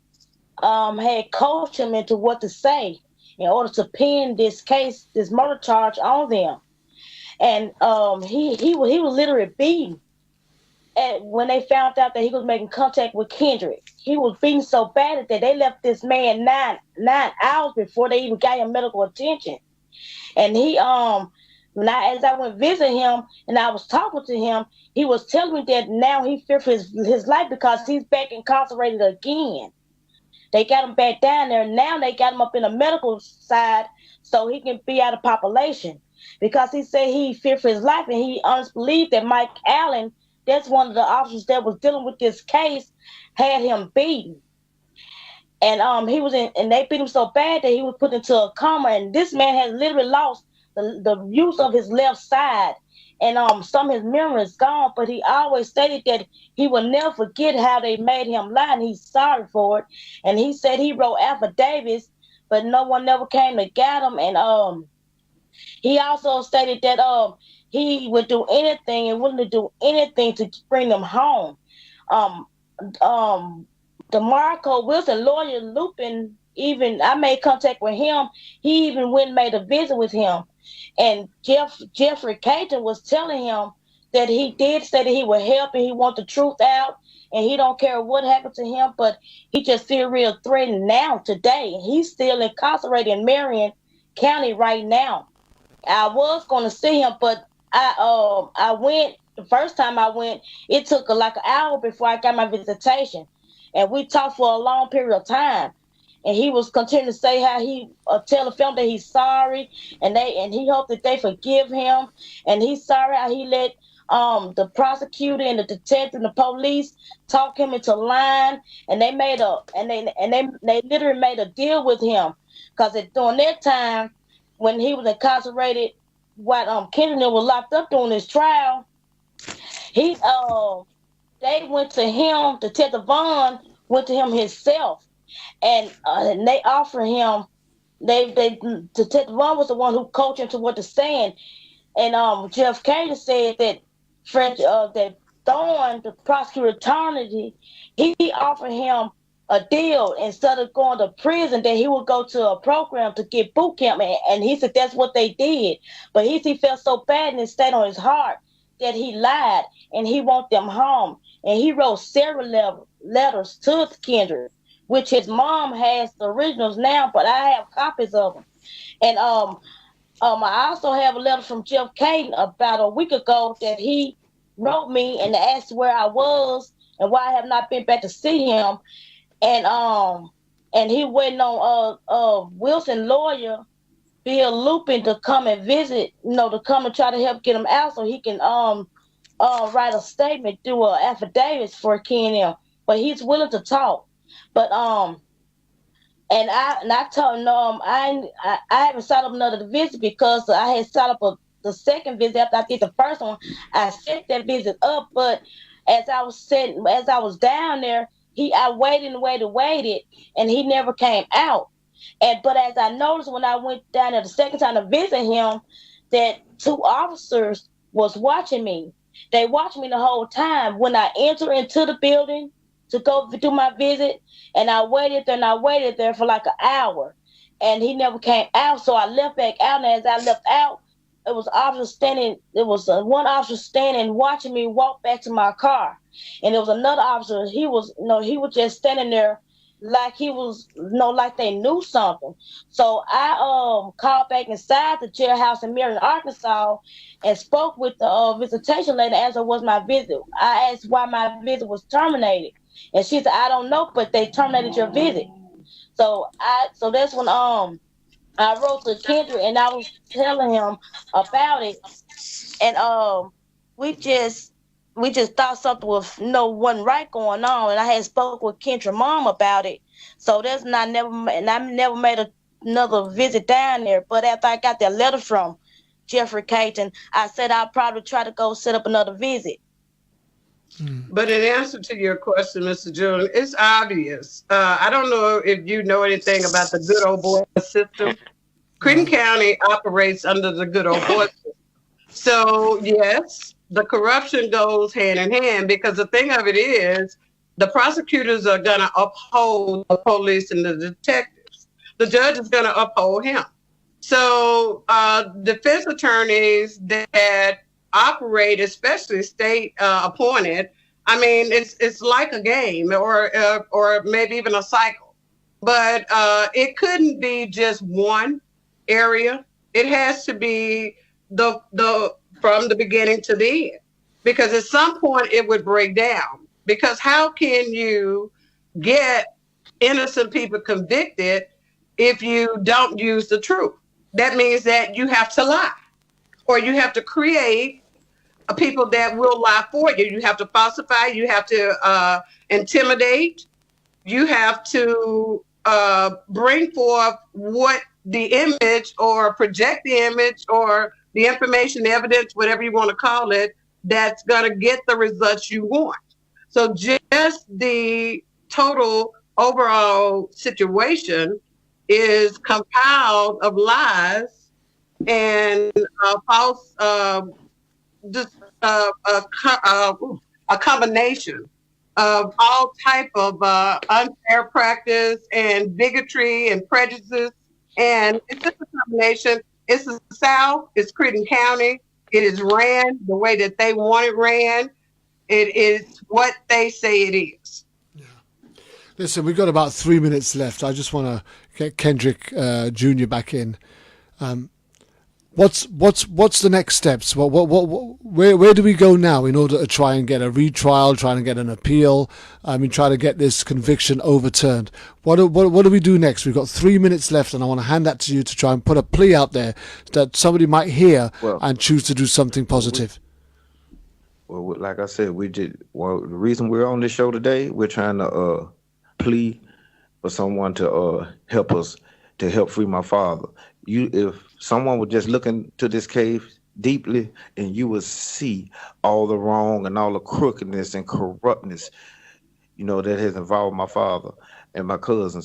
had coached him into what to say in order to pin this case, this murder charge on them. And he was literally beaten. And when they found out that he was making contact with Kendrick, he was beaten so bad that they left this man nine hours before they even got him medical attention. And he as I went visit him and I was talking to him, he was telling me that now he fears for his life because he's back incarcerated again. They got him back down there. Now they got him up in the medical side so he can be out of population, because he said he feared for his life, and he honestly believed that Mike Allen, that's one of the officers that was dealing with this case, had him beaten. And and they beat him so bad that he was put into a coma, and this man has literally lost the use of his left side, and some of his memory is gone, but he always stated that he will never forget how they made him lie, and he's sorry for it. And he said he wrote affidavits, but no one never came to get him. And he also stated that he would do anything and willing to do anything to bring them home. DeMarco Wilson, lawyer Lupin, even I made contact with him. He even went and made a visit with him. And Jeffrey Caton was telling him that he did say that he would help and he want the truth out, and he don't care what happened to him, but he just feel real threatened now today. He's still incarcerated in Marion County right now. I was going to see him, but I went the first time I went. It took like an hour before I got my visitation, and we talked for a long period of time. And he was continuing to say how he tell the family that he's sorry, and he hoped that they forgive him, and he's sorry how he let the prosecutor and the detective and the police talk him into line, and they literally made a deal with him, because during that time when he was incarcerated, while Kendrick was locked up during his trial, they went to him. Detective Vaughn went to him himself. And they offered him. Detective Vaughn was the one who coached him to what to say. And Jeff Caton said that that Thorne, the prosecutor attorney, he offered him a deal. Instead of going to prison, that he would go to a program to get boot camp. And he said that's what they did. But he felt so bad and it stayed on his heart that he lied, and he want them home. And he wrote several letters to Kendrick, which his mom has the originals now, but I have copies of them. And I also have a letter from Jeff Caton about a week ago that he wrote me and asked where I was and why I have not been back to see him. And he waiting on Wilson lawyer Bill Lupin to come and visit, to come and try to help get him out so he can write a statement, do affidavits for Ken. But he's willing to talk. But And I told him, no, I haven't set up another visit because I had set up the second visit after I did the first one. I set that visit up, but as I was down there, I waited, and he never came out. But as I noticed when I went down there the second time to visit him, that 2 officers was watching me. They watched me the whole time when I entered into the building to go do my visit, and I waited there for like an hour, and he never came out. So I left back out, and as I left out, it was one officer standing watching me walk back to my car, and there was another officer. He was just standing there like he was like they knew something. So I called back inside the jailhouse in Marion, Arkansas, and spoke with the visitation lady as it was my visit. I asked why my visit was terminated, and she said, I don't know, but they terminated your visit. So that's when I wrote to Kendrick, and I was telling him about it, and we just thought something was wasn't right going on, and I had spoke with Kendrick's mom about it. So I never made another visit down there. But after I got that letter from Jeffrey Caton, I said I'll probably try to go set up another visit. But in answer to your question, Mr. Julian, it's obvious. I don't know if you know anything about the good old boy system. Creighton County operates under the good old boy system. So, yes, the corruption goes hand in hand, because the thing of it is the prosecutors are going to uphold the police and the detectives. The judge is going to uphold him. So defense attorneys that operate, especially state appointed, I mean, it's like a game or maybe even a cycle. But it couldn't be just one area. It has to be the from the beginning to the end, because at some point it would break down. Because how can you get innocent people convicted if you don't use the truth? That means that you have to lie, or you have to create people that will lie for you. You have to falsify. You have to intimidate. You have to bring forth what the image, or project the image, or the information, the evidence, whatever you want to call it, that's going to get the results you want. So just the total overall situation is compiled of lies and false, just a combination of all type of unfair practice and bigotry and prejudice. And it's just a combination. It's the South, it's Creighton County. It is ran the way that they want it ran. It is what they say it is. Yeah. Listen, we've got about 3 minutes left. I just want to get Kendrick Jr. back in. What's the next steps? Where do we go now in order to try and get a retrial, try and get an appeal? Try to get this conviction overturned. What do we do next? We've got 3 minutes left, and I want to hand that to you to try and put a plea out there that somebody might hear and choose to do something positive. Well, like I said, the reason we're on this show today, we're trying to plea for someone to help us, to help free my father. If someone would just look into this case deeply, and you would see all the wrong and all the crookedness and corruptness, that has involved my father and my cousin,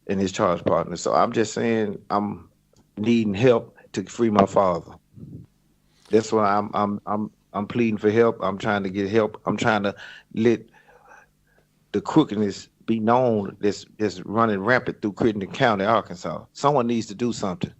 and his charge partner. So I'm just saying, I'm needing help to free my father. That's why I'm pleading for help. I'm trying to get help. I'm trying to let the crookedness be known that's running rampant through Creighton County, Arkansas. Someone needs to do something.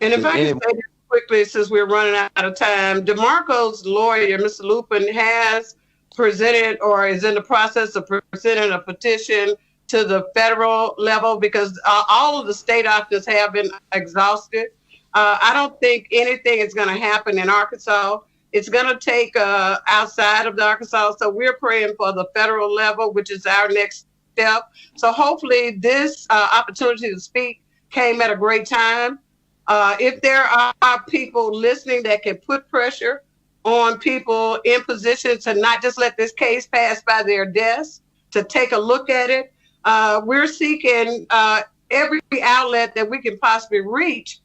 And if I can say this quickly, since we're running out of time, DeMarco's lawyer, Mr. Lupin, has presented or is in the process of presenting a petition to the federal level, because all of the state officers have been exhausted. I don't think anything is going to happen in Arkansas. It's going to take outside of the Arkansas. So we're praying for the federal level, which is our next step. So hopefully this opportunity to speak came at a great time. If there are people listening that can put pressure on people in position to not just let this case pass by their desk, to take a look at it, We're seeking every outlet that we can possibly reach.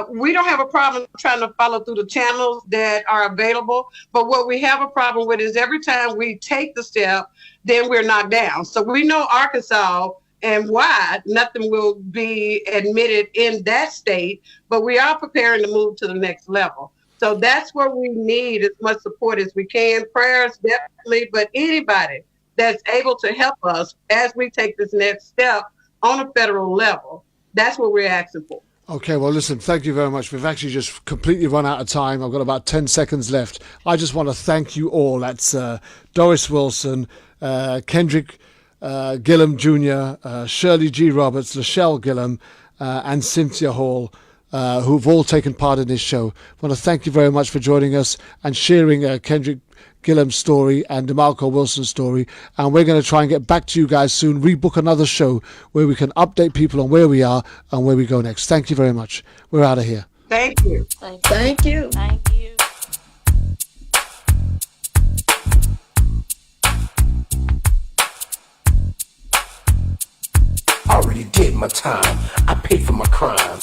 We don't have a problem trying to follow through the channels that are available, but what we have a problem with is every time we take the step, then we're knocked down. So we know Arkansas and why nothing will be admitted in that state, but we are preparing to move to the next level. So that's where we need as much support as we can. Prayers, definitely, but anybody that's able to help us as we take this next step on a federal level, that's what we're asking for. Okay, well, listen, thank you very much. We've actually just completely run out of time. I've got about 10 seconds left. I just want to thank you all. That's Doris Wilson, Kendrick Gillum Jr., Shirley G. Roberts, Lachelle Gillum, and Cynthia Hall, who've all taken part in this show. I want to thank you very much for joining us and sharing Kendrick Gillum's story and DeMarco Wilson's story. And we're going to try and get back to you guys soon, rebook another show where we can update people on where we are and where we go next. Thank you very much. We're out of here. Thank you. Thank you. Thank you. Already did my time. I paid for my crime.